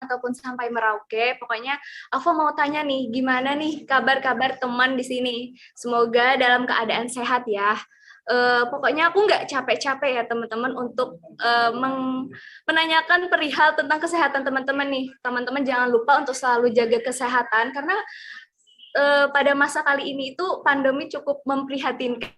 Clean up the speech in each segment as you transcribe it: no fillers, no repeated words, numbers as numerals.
ataupun sampai Merauke. Pokoknya aku mau tanya nih, gimana nih kabar-kabar teman di sini? Semoga dalam keadaan sehat ya. Pokoknya aku nggak capek-capek ya teman-teman untuk menanyakan perihal tentang kesehatan teman-teman nih. Teman-teman jangan lupa untuk selalu jaga kesehatan karena pada masa kali ini itu pandemi cukup memprihatinkan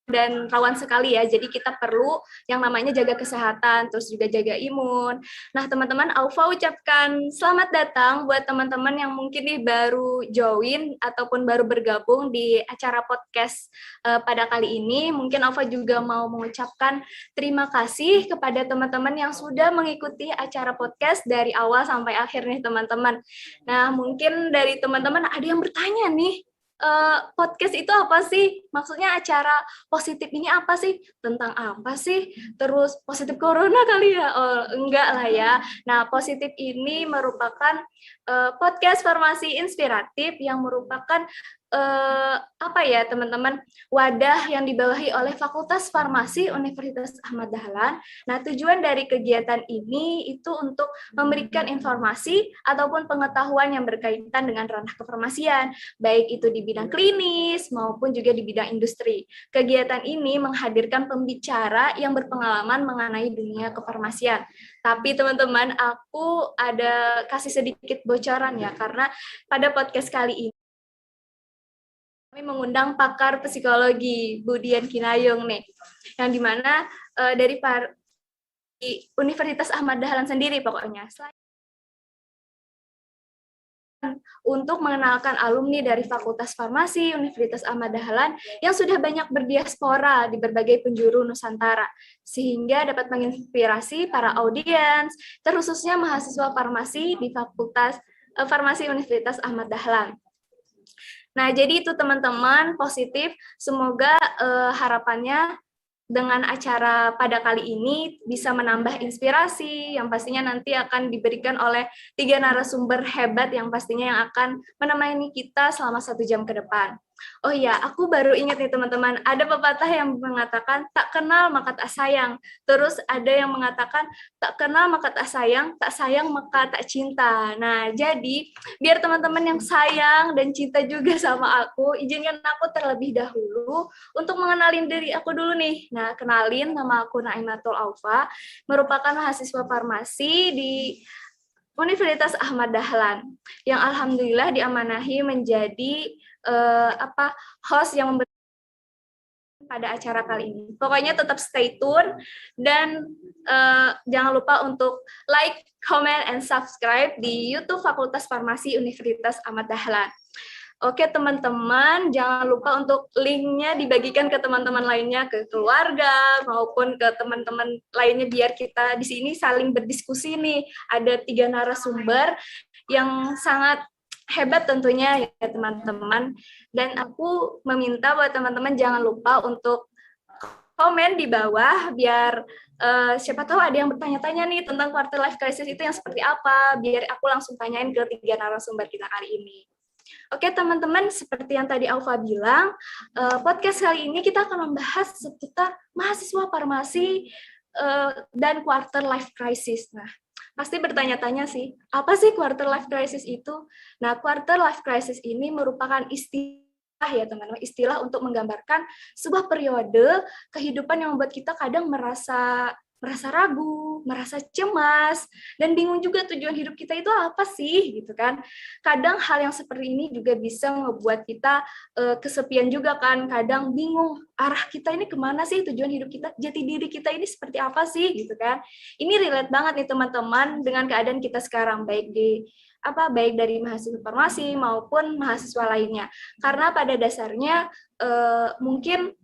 dan rawan sekali ya. Jadi kita perlu yang namanya jaga kesehatan, terus juga jaga imun. Nah, teman-teman, Aufa ucapkan selamat datang buat teman-teman yang mungkin nih baru join ataupun baru bergabung di acara podcast pada kali ini. Mungkin Aufa juga mau mengucapkan terima kasih kepada teman-teman yang sudah mengikuti acara podcast dari awal sampai akhir nih, teman-teman. Nah, mungkin dari teman-teman ada yang bertanya nih, podcast itu apa sih? Maksudnya acara positif ini apa sih? Tentang apa sih? Terus positif corona kali ya? Oh, enggak lah ya. Nah, positif ini merupakan podcast farmasi inspiratif yang merupakan apa ya teman-teman, wadah yang dibawahi oleh Fakultas Farmasi Universitas Ahmad Dahlan. Nah, tujuan dari kegiatan ini itu untuk memberikan informasi ataupun pengetahuan yang berkaitan dengan ranah kefarmasian, baik itu di bidang klinis maupun juga di bidang industri. Kegiatan ini menghadirkan pembicara yang berpengalaman mengenai dunia kefarmasian. Tapi teman-teman, aku ada kasih sedikit bocoran ya, karena pada podcast kali ini kami mengundang pakar psikologi, Bu Dian Kinayong nih, yang dimana dari Universitas Ahmad Dahlan sendiri pokoknya. Untuk mengenalkan alumni dari Fakultas Farmasi Universitas Ahmad Dahlan yang sudah banyak berdiaspora di berbagai penjuru Nusantara, sehingga dapat menginspirasi para audiens, terkhususnya mahasiswa farmasi di Fakultas Farmasi Universitas Ahmad Dahlan. Nah, jadi itu teman-teman positif. Semoga harapannya dengan acara pada kali ini bisa menambah inspirasi yang pastinya nanti akan diberikan oleh 3 narasumber hebat yang pastinya yang akan menemani kita selama 1 jam ke depan. Oh iya, aku baru ingat nih teman-teman, ada pepatah yang mengatakan tak kenal maka tak sayang. Terus ada yang mengatakan tak kenal maka tak sayang maka tak cinta. Nah, jadi biar teman-teman yang sayang dan cinta juga sama aku, izinkan aku terlebih dahulu untuk mengenalin diri aku dulu nih. Nah, kenalin, nama aku Naimatul Aufa, merupakan mahasiswa farmasi di Universitas Ahmad Dahlan, yang alhamdulillah diamanahi menjadi host yang pada acara kali ini. Pokoknya tetap stay tune dan jangan lupa untuk like, comment, and subscribe di YouTube Fakultas Farmasi Universitas Ahmad Dahlan. Oke teman-teman, jangan lupa untuk linknya dibagikan ke teman-teman lainnya, ke keluarga maupun ke teman-teman lainnya biar kita di sini saling berdiskusi nih. Ada 3 narasumber yang sangat hebat tentunya ya teman-teman. Dan aku meminta buat teman-teman jangan lupa untuk komen di bawah biar siapa tahu ada yang bertanya-tanya nih tentang quarter life crisis itu yang seperti apa, biar aku langsung tanyain ke 3 narasumber kita kali ini. Oke teman-teman, seperti yang tadi Aufa bilang, podcast kali ini kita akan membahas seputar mahasiswa farmasi dan quarter life crisis. Nah, pasti bertanya-tanya sih, apa sih quarter life crisis itu? Nah, quarter life crisis ini merupakan istilah ya teman-teman, istilah untuk menggambarkan sebuah periode kehidupan yang membuat kita kadang merasa ragu, merasa cemas, dan bingung juga tujuan hidup kita itu apa sih, gitu kan. Kadang hal yang seperti ini juga bisa membuat kita kesepian juga kan, kadang bingung, arah kita ini kemana sih, tujuan hidup kita, jati diri kita ini seperti apa sih, gitu kan. Ini relate banget nih teman-teman dengan keadaan kita sekarang, baik dari mahasiswa farmasi maupun mahasiswa lainnya. Karena pada dasarnya mungkin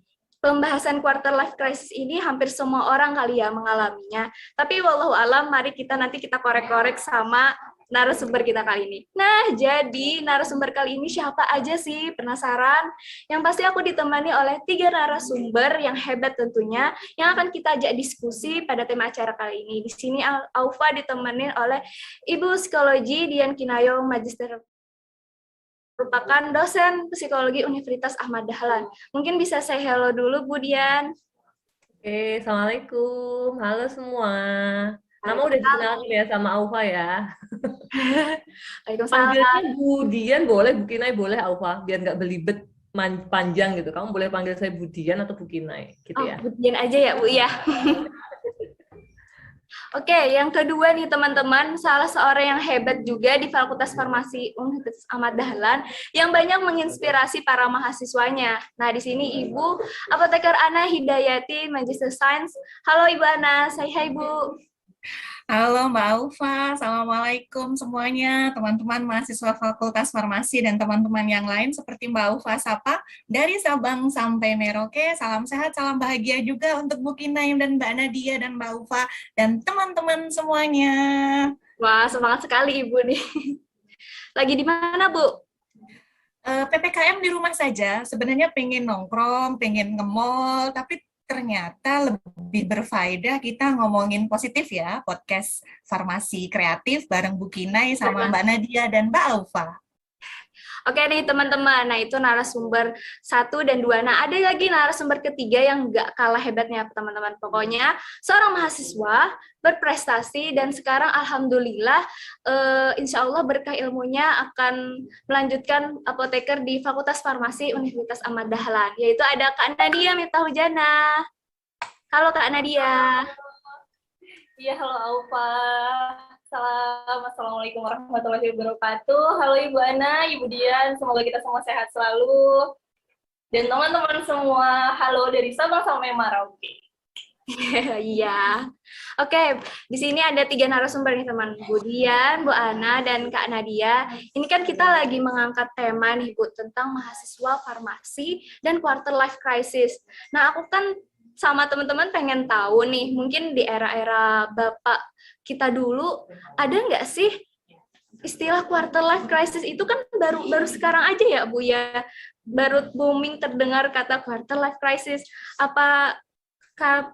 pembahasan quarter life crisis ini hampir semua orang kali ya mengalaminya. Tapi wallahu alam, mari nanti kita korek-korek sama narasumber kita kali ini. Nah, jadi narasumber kali ini siapa aja sih? Penasaran? Yang pasti aku ditemani oleh 3 narasumber yang hebat tentunya, yang akan kita ajak diskusi pada tema acara kali ini. Di sini Aufa ditemani oleh Ibu Psikologi Dian Kinayong, Magister merupakan dosen psikologi Universitas Ahmad Dahlan. Mungkin bisa say hello dulu, Bu Dian. Oke, Assalamualaikum. Halo semua. Nama udah dikenalin ya sama Aufa ya. Waalaikumsalam. Panggilnya Bu Dian boleh, Bu Kinai boleh Aufa, biar nggak belibet panjang gitu. Kamu boleh panggil saya Bu Dian atau Bu Kinai gitu Oh, ya. Budian aja ya, Bu ya. Oke, yang kedua nih teman-teman, salah seorang yang hebat juga di Fakultas Farmasi Universitas Ahmad Dahlan yang banyak menginspirasi para mahasiswanya. Nah, di sini Ibu Apoteker Ana Hidayati, Magister Sains. Halo Ibu Ana, say hi Bu. Halo Mbak Aufa, Assalamualaikum semuanya, teman-teman mahasiswa Fakultas Farmasi dan teman-teman yang lain seperti Mbak Aufa sapa, dari Sabang sampai Merauke, salam sehat, salam bahagia juga untuk Bu Kinaim dan Mbak Nadia dan Mbak Aufa dan teman-teman semuanya. Wah, semangat sekali Ibu nih. Lagi di mana Bu? PPKM di rumah saja, sebenarnya pengen nongkrong, pengen nge-mall, tapi ternyata lebih berfaedah kita ngomongin positif ya, podcast Farmasi Kreatif bareng Bu Kinai sama Mbak Nadia dan Mbak Aufa. Oke nih teman-teman, nah itu narasumber 1 dan 2. Nah ada lagi narasumber ketiga yang nggak kalah hebatnya teman-teman. Pokoknya seorang mahasiswa berprestasi dan sekarang alhamdulillah insya Allah berkah ilmunya akan melanjutkan apoteker di Fakultas Farmasi Universitas Ahmad Dahlan. Yaitu ada Kak Nadia Miftahujana. Halo Kak Nadia. Iya, halo Aufa. Assalamualaikum warahmatullahi wabarakatuh. Halo Ibu Ana, Ibu Dian, semoga kita semua sehat selalu. Dan teman-teman semua, halo dari Sabang sampai Merauke. Iya. Oke, di sini ada 3 narasumber nih teman, Bu Dian, Bu Ana, dan Kak Nadia. Ini kan kita lagi mengangkat tema nih Bu tentang mahasiswa farmasi dan quarter life crisis. Nah, aku kan sama teman-teman pengen tahu nih, mungkin di era-era Bapak kita dulu ada nggak sih istilah quarter life crisis itu kan baru sekarang aja ya Bu ya, baru booming terdengar kata quarter life crisis. Apa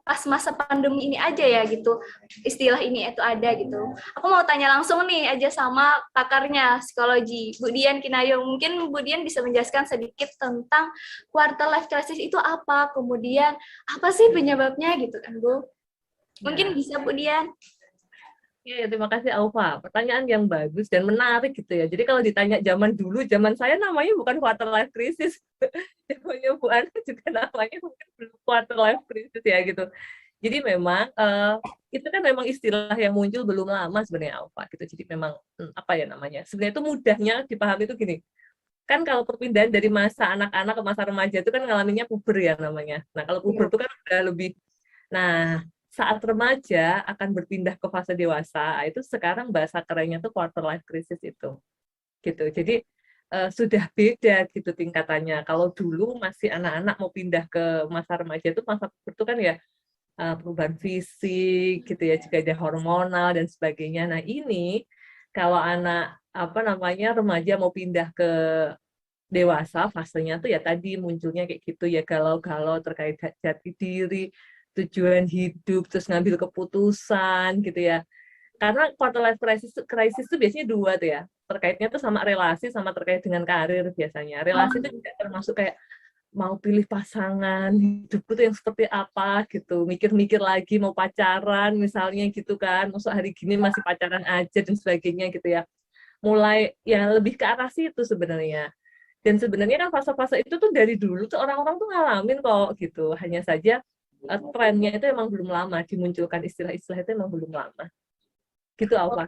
pas masa pandemi ini aja ya gitu istilah ini itu ada gitu. Aku mau tanya langsung nih aja sama pakarnya psikologi Bu Dian Kinayo, mungkin Bu Dian bisa menjelaskan sedikit tentang quarter life crisis itu apa, kemudian apa sih penyebabnya gitu kan Bu, mungkin bisa Bu Dian. Ya, terima kasih Aufa. Pertanyaan yang bagus dan menarik gitu ya. Jadi kalau ditanya zaman dulu, zaman saya namanya bukan quarter life crisis. Zamannya Bu Ana juga namanya mungkin belum quarter life crisis ya gitu. Jadi memang itu kan memang istilah yang muncul belum lama sebenarnya Aufa gitu. Jadi memang apa ya namanya? Sebenarnya itu mudahnya dipahami itu gini. Kan kalau perpindahan dari masa anak-anak ke masa remaja itu kan ngalaminnya puber ya namanya. Nah, kalau puber itu kan udah lebih. Nah, saat remaja akan berpindah ke fase dewasa, itu sekarang bahasa kerennya tuh quarter life crisis itu. Gitu. Jadi sudah beda gitu tingkatannya. Kalau dulu masih anak-anak mau pindah ke masa remaja itu masa itu kan ya perubahan fisik gitu ya, juga ada hormonal dan sebagainya. Nah, ini kalau anak apa namanya remaja mau pindah ke dewasa, fasenya tuh ya tadi munculnya kayak gitu ya, galau-galau terkait jati diri, tujuan hidup, terus ngambil keputusan gitu ya. Karena quarter life crisis itu biasanya 2 tuh ya. Terkaitnya tuh sama relasi sama terkait dengan karir biasanya. Relasi itu juga termasuk kayak mau pilih pasangan, hidupku tuh yang seperti apa gitu. Mikir-mikir lagi mau pacaran misalnya gitu kan. Masuk hari gini masih pacaran aja dan sebagainya gitu ya. Mulai ya lebih ke arah situ sebenarnya. Dan sebenarnya kan fase-fase itu tuh dari dulu tuh orang-orang tuh ngalamin kok gitu. Hanya saja trennya itu emang belum lama, dimunculkan istilah-istilah itu emang belum lama. Gitu apa?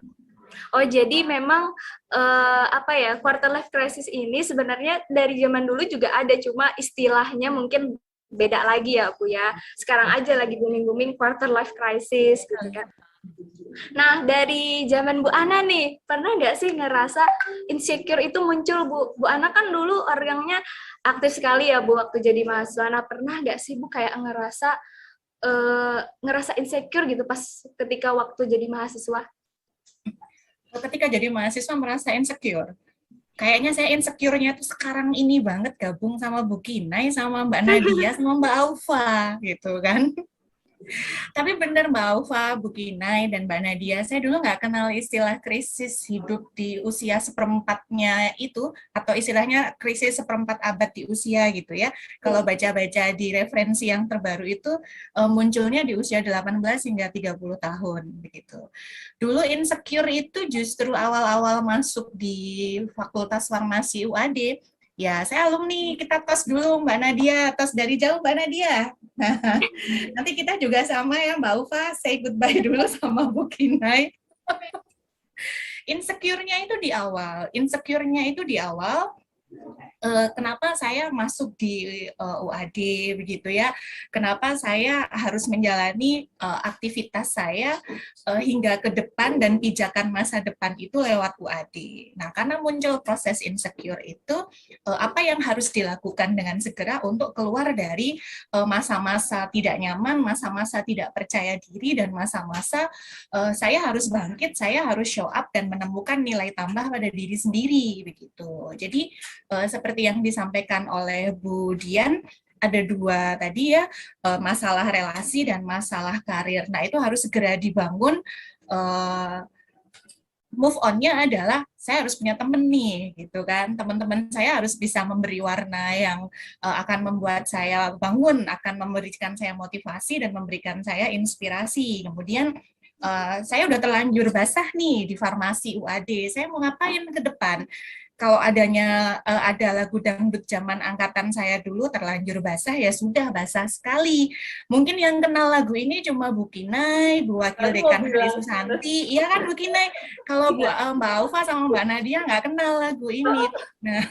Oh jadi memang apa ya, quarter life crisis ini sebenarnya dari zaman dulu juga ada, cuma istilahnya mungkin beda lagi ya Bu ya. Sekarang aja lagi booming-booming quarter life crisis gitu kan. Nah dari zaman Bu Ana nih, pernah nggak sih ngerasa insecure itu muncul Bu? Bu Ana kan dulu orangnya aktif sekali ya Bu waktu jadi mahasiswa. Nah pernah nggak sih Bu kayak ngerasa insecure gitu pas ketika waktu jadi mahasiswa? Ketika jadi mahasiswa merasa insecure. Kayaknya saya insecure-nya tuh sekarang ini banget gabung sama Bu Kinai, sama Mbak Nadia, sama Mbak Aufa gitu kan. Tapi benar Mbak Aufa, Bu Kinai, dan Mbak Nadia, saya dulu nggak kenal istilah krisis hidup di usia seperempatnya itu, atau istilahnya krisis seperempat abad di usia gitu ya. Kalau baca-baca di referensi yang terbaru itu munculnya di usia 18 hingga 30 tahun begitu. Dulu insecure itu justru awal-awal masuk di Fakultas Farmasi UAD. Ya, saya alumni, kita tos dulu Mbak Nadia, tos dari jauh Mbak Nadia. Nanti kita juga sama ya Mbak Ufa, say goodbye dulu sama Bu Kinai. Insecure-nya itu di awal, kenapa saya masuk di UAD begitu ya, kenapa saya harus menjalani aktivitas saya hingga ke depan dan pijakan masa depan itu lewat UAD. Nah, karena muncul proses insecure itu, apa yang harus dilakukan dengan segera untuk keluar dari masa-masa tidak nyaman, masa-masa tidak percaya diri, dan masa-masa saya harus bangkit, saya harus show up dan menemukan nilai tambah pada diri sendiri begitu. Jadi seperti yang disampaikan oleh Bu Dian, ada dua tadi ya, masalah relasi dan masalah karir. Nah, itu harus segera dibangun. Move on-nya adalah saya harus punya temen nih, gitu kan. Teman-teman saya harus bisa memberi warna yang akan membuat saya bangun, akan memberikan saya motivasi dan memberikan saya inspirasi. Kemudian saya udah terlanjur basah nih di farmasi UAD. Saya mau ngapain ke depan? Kalau ada lagu dangdut zaman angkatan saya dulu terlanjur basah, ya sudah basah sekali. Mungkin yang kenal lagu ini cuma Bu Kinai, Bu Wakil Dekan Hari Susanti, iya kan Bu Kinai? Kalau Mbak Aufa sama Mbak Nadia nggak kenal lagu ini. Nah,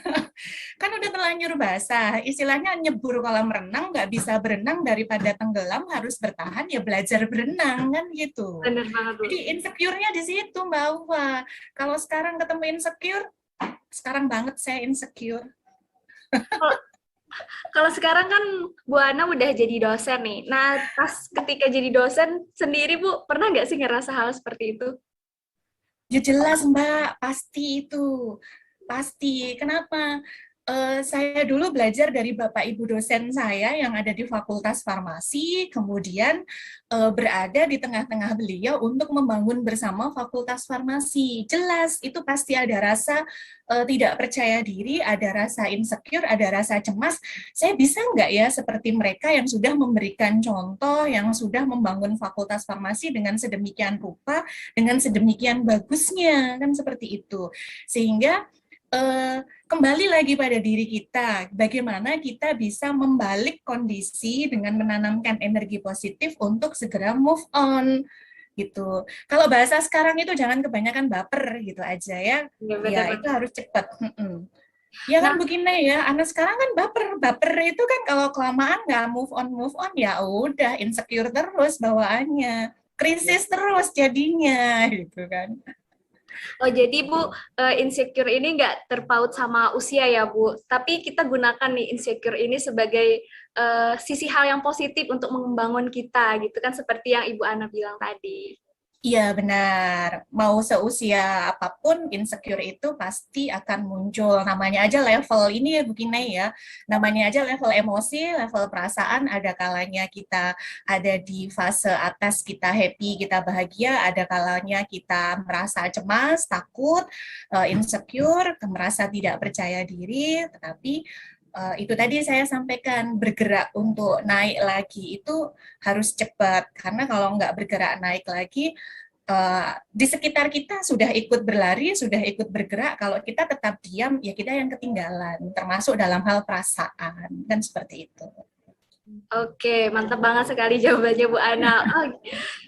kan udah terlanjur basah. Istilahnya nyebur kolam renang, nggak bisa berenang, daripada tenggelam harus bertahan, ya belajar berenang kan gitu. Benar banget, Bu. Jadi insecure-nya di situ Mbak Aufa. Kalau sekarang ketemu insecure, sekarang banget saya insecure. Kalau sekarang kan Bu Ana udah jadi dosen nih. Nah, pas ketika jadi dosen sendiri, Bu, pernah nggak sih ngerasa hal seperti itu? Ya jelas Mbak, pasti itu. Pasti. Kenapa? Saya dulu belajar dari Bapak Ibu dosen saya yang ada di Fakultas Farmasi, kemudian berada di tengah-tengah beliau untuk membangun bersama Fakultas Farmasi. Jelas, itu pasti ada rasa tidak percaya diri, ada rasa insecure, ada rasa cemas. Saya bisa nggak ya seperti mereka yang sudah memberikan contoh, yang sudah membangun Fakultas Farmasi dengan sedemikian rupa, dengan sedemikian bagusnya, kan seperti itu. Sehingga kembali lagi pada diri kita, bagaimana kita bisa membalik kondisi dengan menanamkan energi positif untuk segera move on gitu. Kalau bahasa sekarang itu jangan kebanyakan baper gitu aja ya. Ya itu harus cepat. Ya kan begini ya, anak sekarang kan baper itu kan kalau kelamaan nggak move on ya udah insecure terus bawaannya, krisis terus jadinya gitu kan. Oh, jadi Bu, insecure ini nggak terpaut sama usia ya Bu, tapi kita gunakan nih insecure ini sebagai sisi hal yang positif untuk membangun kita, gitu kan, seperti yang Ibu Ana bilang tadi. Iya benar, mau seusia apapun insecure itu pasti akan muncul. Namanya aja level ini ya begini ya, namanya aja level emosi, level perasaan. Ada kalanya kita ada di fase atas, kita happy, kita bahagia. Ada kalanya kita merasa cemas, takut, insecure, merasa tidak percaya diri. Tetapi itu tadi saya sampaikan, bergerak untuk naik lagi itu harus cepat, karena kalau nggak bergerak naik lagi, di sekitar kita sudah ikut berlari, sudah ikut bergerak, kalau kita tetap diam, ya kita yang ketinggalan, termasuk dalam hal perasaan, kan seperti itu. Oke, mantap banget sekali jawabannya Bu Ana. Oh,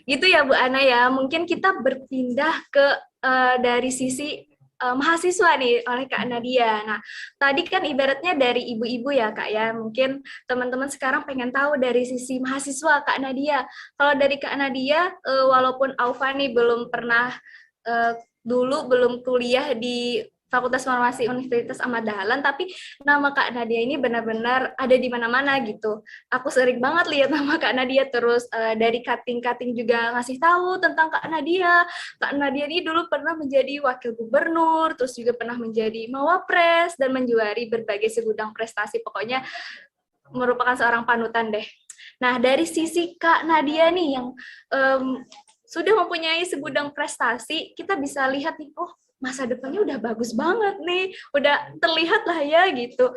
gitu ya Bu Ana ya, mungkin kita berpindah ke dari sisi mahasiswa nih oleh Kak Nadia. Nah, tadi kan ibaratnya dari ibu-ibu ya Kak ya, mungkin teman-teman sekarang pengen tahu dari sisi mahasiswa Kak Nadia. Kalau dari Kak Nadia, walaupun Aufa nih belum pernah dulu belum kuliah di Fakultas Farmasi Universitas Ahmad Dahlan, tapi nama Kak Nadia ini benar-benar ada di mana-mana gitu. Aku sering banget lihat nama Kak Nadia, terus dari cutting-cutting juga ngasih tahu tentang Kak Nadia. Kak Nadia ini dulu pernah menjadi wakil gubernur, terus juga pernah menjadi mawapres, dan menjuari berbagai segudang prestasi. Pokoknya merupakan seorang panutan deh. Nah, dari sisi Kak Nadia nih yang sudah mempunyai segudang prestasi, kita bisa lihat nih, oh masa depannya udah bagus banget nih, udah terlihat lah ya gitu.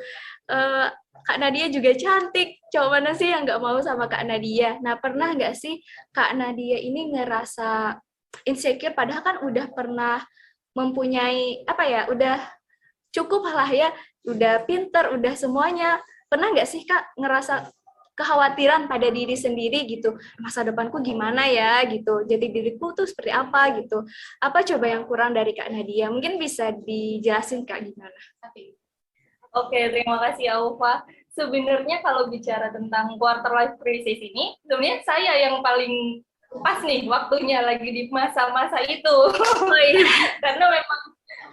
Kak Nadia juga cantik, cowok mana sih yang nggak mau sama Kak Nadia? Nah, pernah nggak sih Kak Nadia ini ngerasa insecure, padahal kan udah pernah mempunyai, apa ya, udah cukup lah ya, udah pinter, udah semuanya. Pernah nggak sih Kak ngerasa kekhawatiran pada diri sendiri gitu, masa depanku gimana ya gitu, jadi diriku tuh seperti apa gitu, apa coba yang kurang dari Kak Nadia, mungkin bisa dijelasin Kak gimana? Oke, terima kasih Aufa. Sebenarnya kalau bicara tentang quarter life crisis ini, sebenarnya saya yang paling pas nih waktunya lagi di masa-masa itu. Oh, iya.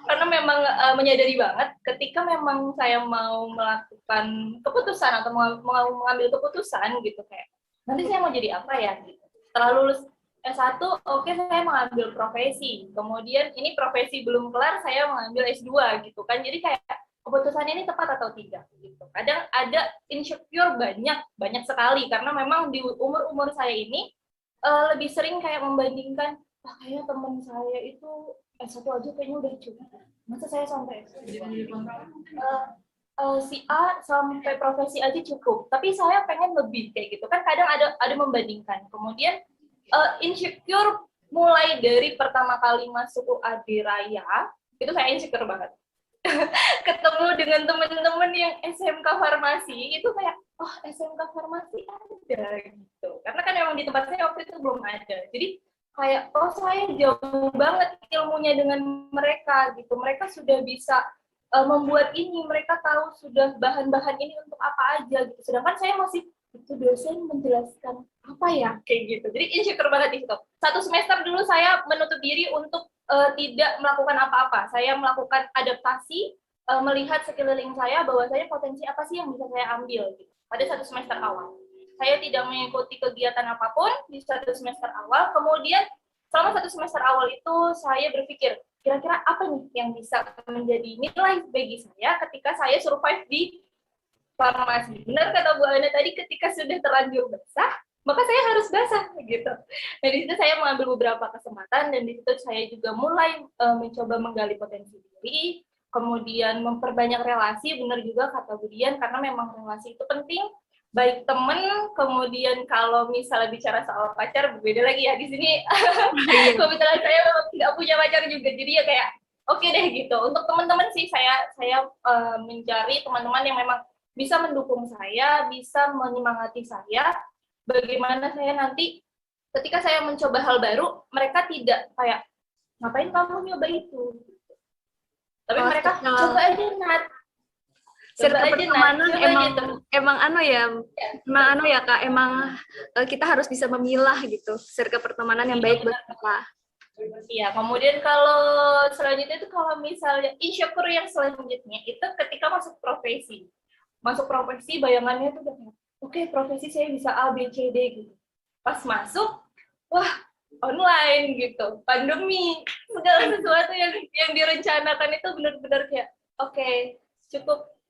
karena memang menyadari banget ketika memang saya mau melakukan keputusan atau mau mengambil keputusan gitu, kayak nanti saya mau jadi apa ya gitu. Setelah lulus S1, oke, saya mengambil profesi, kemudian ini profesi belum kelar, saya mengambil S2 gitu kan. Jadi kayak keputusan ini tepat atau tidak gitu. Kadang ada insecure banyak sekali, karena memang di umur saya ini lebih sering kayak membandingkan, kayaknya teman saya itu S1 aja kayaknya udah cukup. Masa saya sampai si A sampai profesi aja cukup, tapi saya pengen lebih kayak gitu kan. Kadang ada membandingkan. Kemudian insecure mulai dari pertama kali masuk UAD Raya, itu saya insecure banget. Ketemu dengan teman-teman yang SMK farmasi, itu kayak, oh SMK farmasi ada gitu. Karena kan memang di tempat saya waktu itu belum ada. Jadi kayak, oh saya jauh banget ilmunya dengan mereka gitu. Mereka sudah bisa membuat ini, mereka tahu sudah bahan-bahan ini untuk apa aja gitu. Sedangkan saya masih, itu dosen menjelaskan apa ya, kayak gitu. Jadi insecure banget di situ. 1 semester dulu saya menutup diri untuk tidak melakukan apa-apa. Saya melakukan adaptasi, melihat sekeliling saya bahwa saya potensi apa sih yang bisa saya ambil gitu. Pada 1 semester awal saya tidak mengikuti kegiatan apapun di 1 semester awal. Kemudian selama 1 semester awal itu saya berpikir, kira-kira apa nih yang bisa menjadi nilai bagi saya ketika saya survive di farmasi. Benar kata Bu Ana tadi, ketika sudah terlanjur basah, maka saya harus basah gitu. Nah, di situ saya mengambil beberapa kesempatan, dan di situ saya juga mulai mencoba menggali potensi diri, kemudian memperbanyak relasi. Benar juga kata Bu Dian, karena memang relasi itu penting, baik temen, kemudian kalau misalnya bicara soal pacar, berbeda lagi ya di sini. Kebetulan saya nggak punya pacar juga, jadi ya kayak oke deh gitu. Untuk teman-teman sih saya mencari teman-teman yang memang bisa mendukung saya, bisa menyemangati saya. Bagaimana saya nanti ketika saya mencoba hal baru, mereka tidak kayak, ngapain kamu nyoba itu? Tapi mereka coba aja, Nat. Circle pertemanan emang anu ya Kak, emang kita harus bisa memilah gitu circle pertemanan yang baik buat kita. Iya, kemudian kalau selanjutnya itu kalau misalnya insecure yang selanjutnya itu ketika masuk profesi. Masuk profesi bayangannya itu udah, oke, profesi saya bisa A, B, C, D gitu. Pas masuk, wah, online gitu, pandemi, segala sesuatu yang direncanakan itu benar-benar kayak, oke,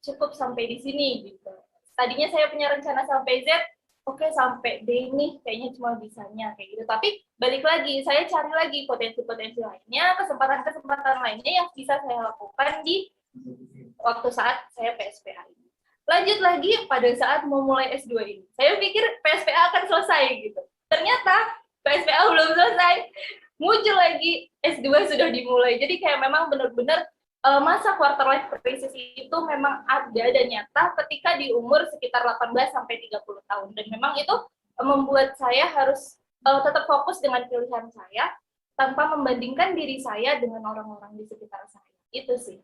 cukup sampai di sini gitu. Tadinya saya punya rencana sampai Z, oke, sampai D ini kayaknya cuma bisanya kayak gitu. Tapi balik lagi, saya cari lagi potensi-potensi lainnya, kesempatan-kesempatan lainnya yang bisa saya lakukan di waktu saat saya PSPA ini. Lanjut lagi pada saat mau mulai S2 ini. Saya pikir PSPA akan selesai gitu. Ternyata PSPA belum selesai. Muncul lagi S2 sudah dimulai. Jadi kayak memang benar-benar masa quarter life crisis itu memang ada dan nyata ketika di umur sekitar 18 sampai 30 tahun. Dan memang itu membuat saya harus tetap fokus dengan pilihan saya tanpa membandingkan diri saya dengan orang-orang di sekitar saya. Itu sih.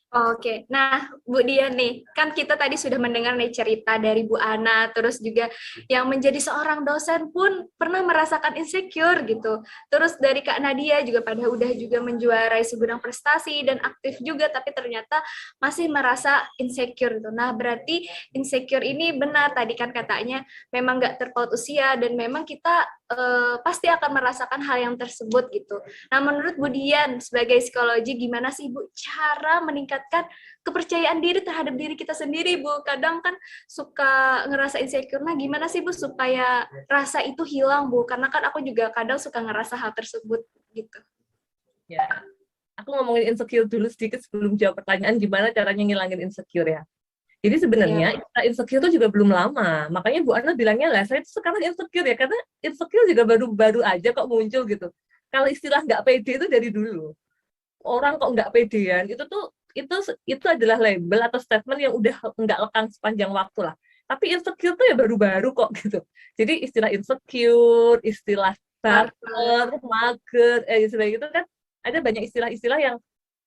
Oke, nah Bu Dian nih, kan kita tadi sudah mendengar nih cerita dari Bu Ana, terus juga yang menjadi seorang dosen pun pernah merasakan insecure gitu. Terus dari Kak Nadia juga pada udah juga menjuarai segudang prestasi dan aktif juga, tapi ternyata masih merasa insecure gitu. Nah berarti insecure ini benar tadi kan katanya memang nggak terpaut usia dan memang kita pasti akan merasakan hal yang tersebut gitu. Nah menurut Bu Dian sebagai psikologi, gimana sih Bu cara meningkatkan meningkatkan kepercayaan diri terhadap diri kita sendiri, Bu. Kadang kan suka ngerasa insecure. Nah, gimana sih, Bu, supaya rasa itu hilang, Bu? Karena kan aku juga kadang suka ngerasa hal tersebut gitu. Ya, aku ngomongin insecure dulu sedikit sebelum jawab pertanyaan gimana caranya ngilangin insecure ya. Jadi sebenarnya insecure itu juga belum lama. Makanya Bu Ana bilangnya lah, saya itu sekarang insecure ya, karena insecure juga baru-baru aja kok muncul gitu. Kalau istilah nggak pede itu dari dulu. Orang kok nggak pedean, itu adalah label atau statement yang udah nggak lekang sepanjang waktu lah. Tapi insecure itu ya baru-baru kok gitu. Jadi istilah insecure, istilah baper, mager, istilah itu kan ada banyak istilah-istilah yang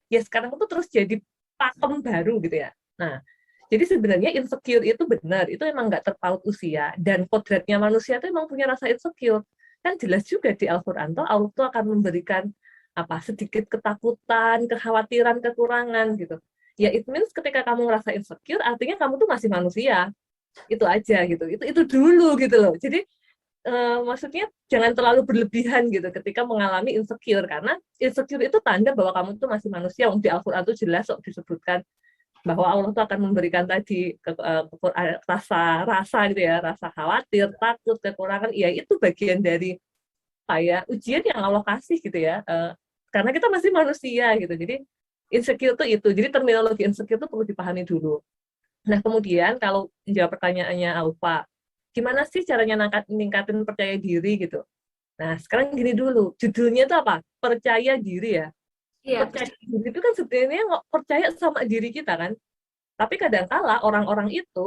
ya sekarang itu terus jadi pakem baru gitu ya. Nah, jadi sebenarnya insecure itu benar, itu emang nggak terpaut usia, dan kodratnya manusia itu emang punya rasa insecure. Kan jelas juga di Al-Quran tuh Allah tuh akan memberikan sedikit ketakutan, kekhawatiran, kekurangan gitu. Ya it means ketika kamu ngerasa insecure, artinya kamu tuh masih manusia. Itu aja gitu. Itu dulu gitu loh. Jadi maksudnya jangan terlalu berlebihan gitu ketika mengalami insecure, karena insecure itu tanda bahwa kamu tuh masih manusia. Di Al-Quran tuh jelas kok disebutkan bahwa Allah tuh akan memberikan tadi rasa gitu ya, rasa khawatir, takut, kekurangan. Ya itu bagian dari kayak ujian yang Allah kasih gitu ya, karena kita masih manusia gitu. Jadi insecure itu. Jadi terminologi insecure itu perlu dipahami dulu. Nah kemudian kalau jawab pertanyaannya Alfa, gimana sih caranya ningkatin percaya diri gitu. Nah sekarang gini dulu, judulnya itu apa? Percaya diri ya. Percaya diri itu kan sebenarnya nggak percaya sama diri kita kan. Tapi kadang-kala orang-orang itu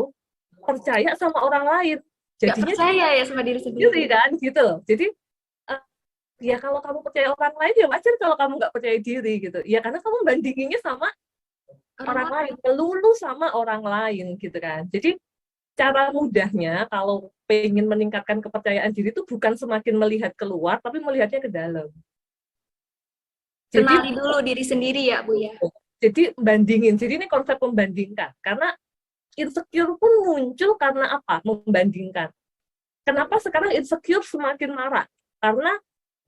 percaya sama orang lain. Jadinya nggak percaya ya sama diri sendiri kan gitu loh. Jadi ya kalau kamu percaya orang lain ya wajar kalau kamu nggak percaya diri gitu. Ya karena kamu bandinginnya sama orang lain, melulu sama orang lain gitu kan. Jadi cara mudahnya kalau pengen meningkatkan kepercayaan diri itu bukan semakin melihat keluar, tapi melihatnya ke dalam. Kenali dulu diri sendiri ya, Bu ya. Jadi bandingin. Jadi ini konsep membandingkan. Karena insecure pun muncul karena apa? Membandingkan. Kenapa sekarang insecure semakin marak? Karena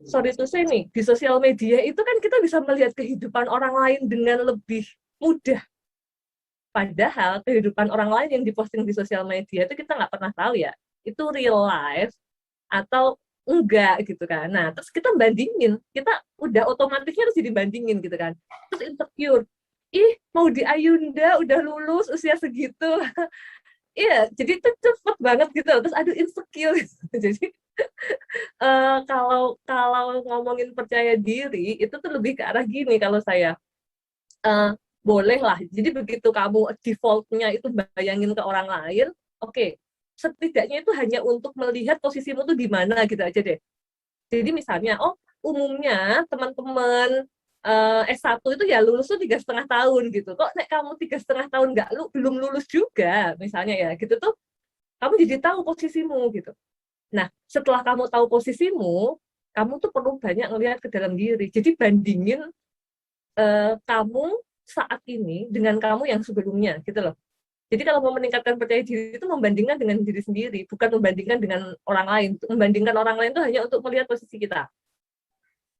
sorry to say nih, di sosial media itu kan kita bisa melihat kehidupan orang lain dengan lebih mudah. Padahal kehidupan orang lain yang diposting di sosial media itu kita nggak pernah tahu ya, itu real life atau enggak gitu kan. Nah, terus kita bandingin, kita udah otomatisnya harus jadi bandingin gitu kan. Terus insecure, mau di Ayunda udah lulus usia segitu. Iya, jadi itu cepet banget gitu. Terus aduh insecure. Jadi kalau ngomongin percaya diri itu tuh lebih ke arah gini kalau saya. Boleh lah. Jadi begitu kamu defaultnya itu bayangin ke orang lain, oke. Setidaknya itu hanya untuk melihat posisimu tuh di mana gitu aja deh. Jadi misalnya, umumnya teman-teman S1 itu ya lulus tuh 3,5 tahun gitu. Kok nek kamu 3,5 tahun belum lulus juga, misalnya ya gitu tuh, kamu jadi tahu posisimu gitu. Nah, setelah kamu tahu posisimu, kamu tuh perlu banyak ngelihat ke dalam diri. Jadi bandingin kamu saat ini dengan kamu yang sebelumnya gitu loh. Jadi kalau mau meningkatkan percaya diri itu membandingkan dengan diri sendiri, bukan membandingkan dengan orang lain. Membandingkan orang lain itu hanya untuk melihat posisi kita.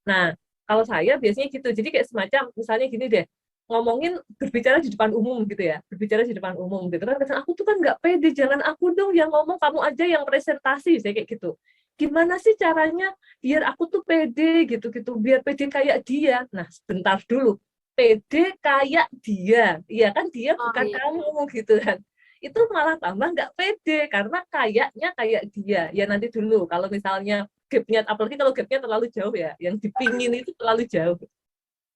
Nah, kalau saya biasanya gitu. Jadi kayak semacam misalnya gini deh, ngomongin berbicara di depan umum gitu ya, berbicara di depan umum gitu kan. Aku tuh kan nggak pede, jangan aku dong yang ngomong, kamu aja yang presentasi, saya kayak gitu. Gimana sih caranya biar aku tuh pede gitu-gitu, biar pede kayak dia. Nah, sebentar dulu. Pede kayak dia, iya kan dia bukan kamu gitu kan, itu malah tambah nggak pede karena kayaknya kayak dia. Ya nanti dulu kalau misalnya gapnya, apalagi kalau gapnya terlalu jauh ya, yang dipingin itu terlalu jauh,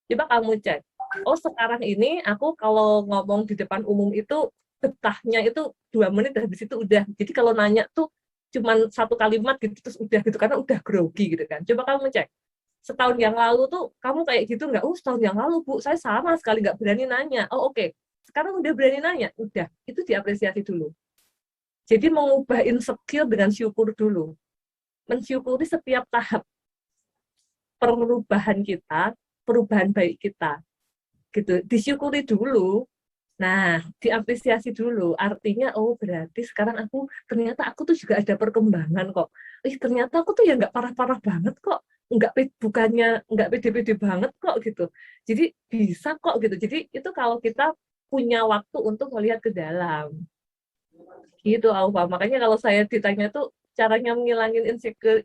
coba kamu cek, sekarang ini aku kalau ngomong di depan umum itu betahnya itu 2 menit habis itu udah, jadi kalau nanya tuh cuman 1 kalimat gitu terus udah gitu karena udah grogi gitu kan. Coba kamu cek setahun yang lalu tuh kamu kayak gitu nggak? Setahun yang lalu Bu, saya sama sekali nggak berani nanya. Oke. Sekarang udah berani nanya, udah, itu diapresiasi dulu. Jadi mengubah insecure dengan syukur dulu. Mensyukuri setiap tahap perubahan kita, perubahan baik kita. Gitu, disyukuri dulu. Nah, diapresiasi dulu. Artinya, berarti sekarang ternyata aku tuh juga ada perkembangan kok. Ternyata aku tuh ya nggak parah-parah banget kok. bukannya nggak pede-pede banget kok gitu. Jadi bisa kok gitu. Jadi itu kalau kita punya waktu untuk melihat ke dalam. Gitu, Aufa. Makanya kalau saya ditanya tuh caranya menghilangin insecure,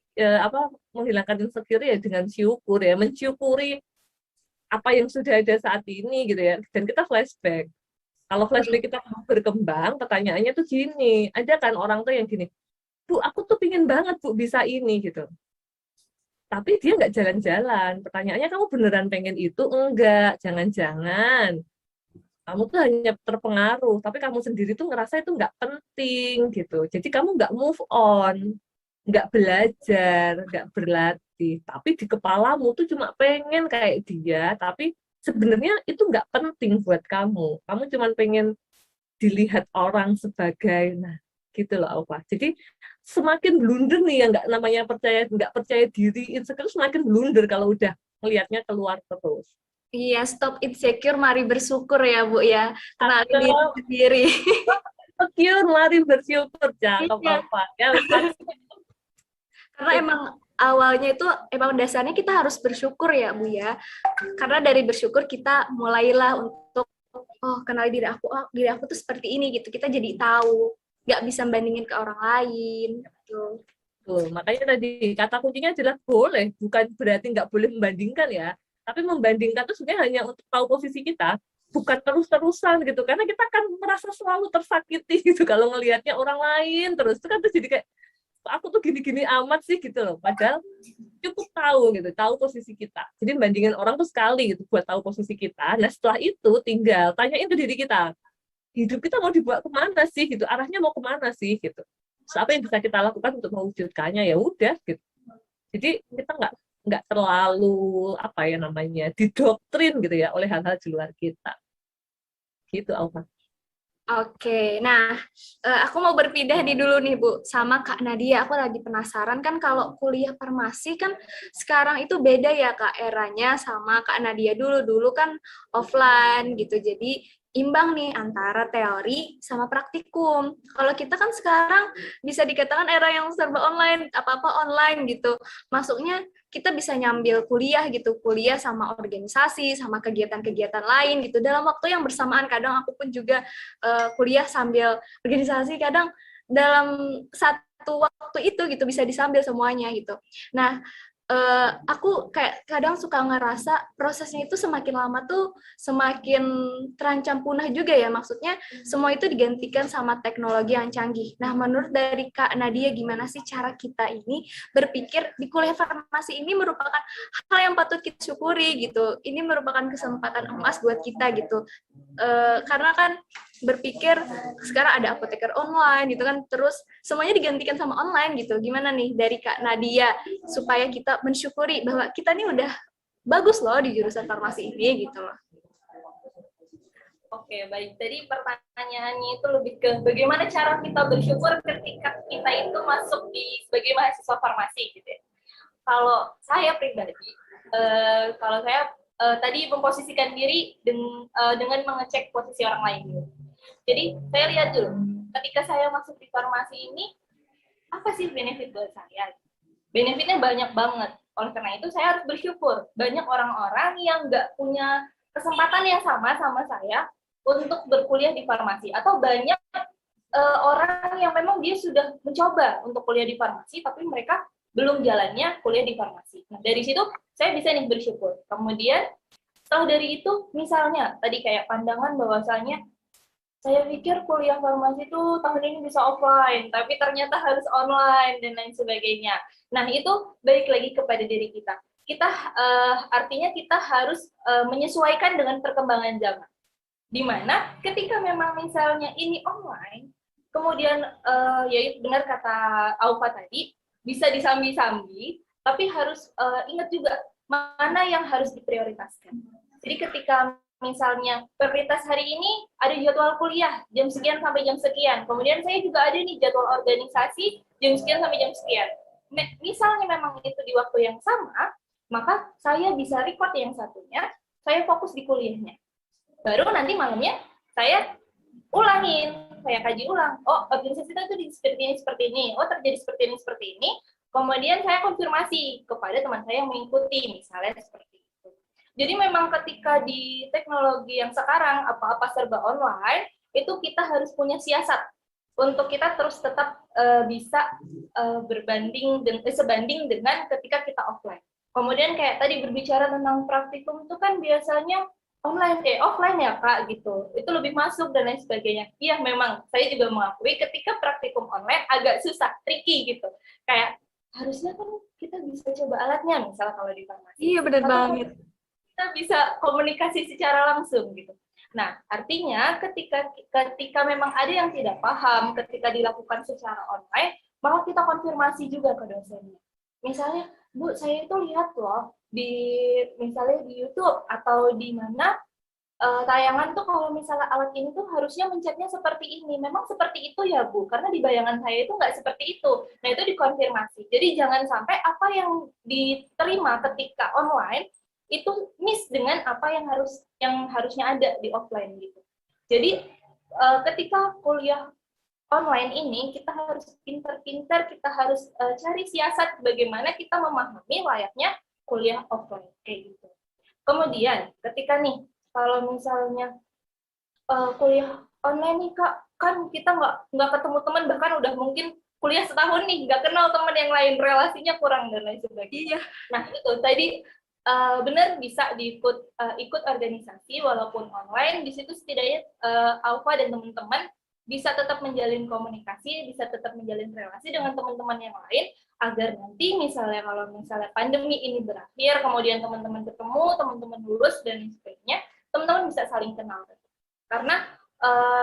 menghilangkan insecure ya dengan syukur ya, mensyukuri apa yang sudah ada saat ini gitu ya. Dan kita flashback. Kalau flashback kita mau berkembang, pertanyaannya tuh gini, ada kan orang tuh yang gini, Bu, aku tuh pingin banget Bu bisa ini gitu. Tapi dia nggak jalan-jalan. Pertanyaannya, kamu beneran pengen itu? Enggak, jangan-jangan. Kamu tuh hanya terpengaruh, tapi kamu sendiri tuh ngerasa itu nggak penting gitu. Jadi kamu nggak move on, nggak belajar, nggak berlatih. Tapi di kepalamu tuh cuma pengen kayak dia, tapi sebenarnya itu nggak penting buat kamu. Kamu cuma pengen dilihat orang sebagai, nah gitu loh Aufa. Jadi semakin blunder nih yang nggak percaya diri, insecure semakin blunder kalau udah melihatnya keluar terus. Iya, stop insecure, mari bersyukur ya Bu ya. Kenali diri Atau sendiri. insecure, mari bersyukur, cakep Iya. Aufa. Ya, Karena emang awalnya itu emang dasarnya kita harus bersyukur ya Bu ya. Karena dari bersyukur kita mulailah untuk kenali diri aku, diri aku tuh seperti ini gitu. Kita jadi tahu, nggak bisa bandingin ke orang lain gitu. Betul. Makanya tadi kata kuncinya adalah boleh, bukan berarti nggak boleh membandingkan ya. Tapi membandingkan itu sebenarnya hanya untuk tahu posisi kita, bukan terus-terusan gitu. Karena kita kan merasa selalu tersakiti gitu kalau ngelihatnya orang lain terus. Itu kan terus jadi kayak, aku tuh gini-gini amat sih gitu loh. Padahal cukup tahu gitu, tahu posisi kita. Jadi bandingin orang tuh sekali gitu buat tahu posisi kita. Nah setelah itu tinggal tanyain ke diri kita, hidup kita mau dibawa kemana sih gitu, arahnya mau kemana sih gitu. So, apa yang bisa kita lakukan untuk mewujudkannya, ya udah gitu. Jadi kita nggak terlalu didoktrin gitu ya oleh hal-hal di luar kita. Gitu Alfa. Oke, nah aku mau berpindah dulu nih Bu, sama Kak Nadia. Aku lagi penasaran kan kalau kuliah farmasi kan sekarang itu beda ya Kak eranya sama Kak Nadia dulu. Dulu kan offline gitu, jadi imbang nih antara teori sama praktikum. Kalau kita kan sekarang bisa dikatakan era yang serba online, apa-apa online gitu. Masuknya kita bisa nyambil kuliah gitu, kuliah sama organisasi, sama kegiatan-kegiatan lain gitu. Dalam waktu yang bersamaan, kadang aku pun juga kuliah sambil organisasi, kadang dalam satu waktu itu gitu bisa disambil semuanya gitu. Nah, aku kayak kadang suka ngerasa prosesnya itu semakin lama tuh semakin terancam punah juga ya, maksudnya semua itu digantikan sama teknologi yang canggih. Nah, menurut dari Kak Nadia gimana sih cara kita ini berpikir di kuliah farmasi ini merupakan hal yang patut kita syukuri gitu, ini merupakan kesempatan emas buat kita gitu. Karena kan berpikir sekarang ada apoteker online gitu kan, terus semuanya digantikan sama online gitu. Gimana nih dari Kak Nadia supaya kita mensyukuri bahwa kita nih udah bagus loh di jurusan farmasi ini gitu loh. Oke, baik. Jadi pertanyaannya itu lebih ke bagaimana cara kita bersyukur ketika kita itu masuk sebagai mahasiswa farmasi gitu ya. Kalau saya pribadi, kalau saya tadi memposisikan diri dengan mengecek posisi orang lain gitu. Jadi saya lihat dulu, ketika saya masuk di farmasi ini, apa sih benefit buat saya? Benefitnya banyak banget. Oleh karena itu saya harus bersyukur. Banyak orang-orang yang nggak punya kesempatan yang sama saya untuk berkuliah di farmasi. Atau banyak orang yang memang dia sudah mencoba untuk kuliah di farmasi, tapi mereka belum jalannya kuliah di farmasi. Nah, dari situ saya bisa nih bersyukur. Kemudian, setelah dari itu, misalnya, tadi kayak pandangan bahwasanya, saya pikir kuliah farmasi itu tahun ini bisa offline, tapi ternyata harus online, dan lain sebagainya. Nah, itu balik lagi kepada diri kita. Artinya kita harus menyesuaikan dengan perkembangan zaman. Dimana ketika memang misalnya ini online, kemudian ya benar kata Aufa tadi, bisa disambi-sambi, tapi harus ingat juga mana yang harus diprioritaskan. Jadi ketika misalnya prioritas hari ini ada jadwal kuliah jam sekian sampai jam sekian, kemudian saya juga ada nih jadwal organisasi jam sekian sampai jam sekian. Misalnya memang itu di waktu yang sama, maka saya bisa record yang satunya, saya fokus di kuliahnya. Baru nanti malamnya saya ulangin, saya kaji ulang. Oh, organisasi itu seperti ini, oh terjadi seperti ini, Kemudian saya konfirmasi kepada teman saya yang mengikuti, misalnya seperti itu. Jadi memang ketika di teknologi yang sekarang apa-apa serba online, itu kita harus punya siasat untuk kita terus tetap bisa sebanding dengan ketika kita offline. Kemudian kayak tadi berbicara tentang praktikum itu kan biasanya online offline ya Kak gitu. Itu lebih masuk dan lain sebagainya. Iya memang saya juga mengakui ketika praktikum online agak susah, tricky gitu. Kayak harusnya kan kita bisa coba alatnya misalnya kalau di farmasi. Iya benar banget. Kita bisa komunikasi secara langsung gitu. Nah, artinya ketika memang ada yang tidak paham ketika dilakukan secara online, maka kita konfirmasi juga ke dosennya. Misalnya, Bu, saya itu lihat loh misalnya di YouTube atau di mana tayangan tuh kalau misalnya alat ini tuh harusnya mencetnya seperti ini. Memang seperti itu ya, Bu, karena di bayangan saya itu nggak seperti itu. Nah, itu dikonfirmasi. Jadi jangan sampai apa yang diterima ketika online itu miss dengan apa yang harusnya ada di offline gitu. Jadi ketika kuliah online ini kita harus pintar-pintar, kita harus cari siasat bagaimana kita memahami layaknya kuliah offline kayak gitu. Kemudian ketika nih kalau misalnya kuliah online nih Kak, kan kita nggak ketemu teman, bahkan udah mungkin kuliah setahun nih nggak kenal teman yang lain, relasinya kurang dan lain sebagainya. Nah itu tadi benar bisa ikut organisasi walaupun online. Di situ setidaknya Alfa dan teman-teman bisa tetap menjalin komunikasi, bisa tetap menjalin relasi dengan teman-teman yang lain, agar nanti kalau misalnya pandemi ini berakhir, kemudian teman-teman ketemu, teman-teman lulus dan sebagainya, teman-teman bisa saling kenal. Karena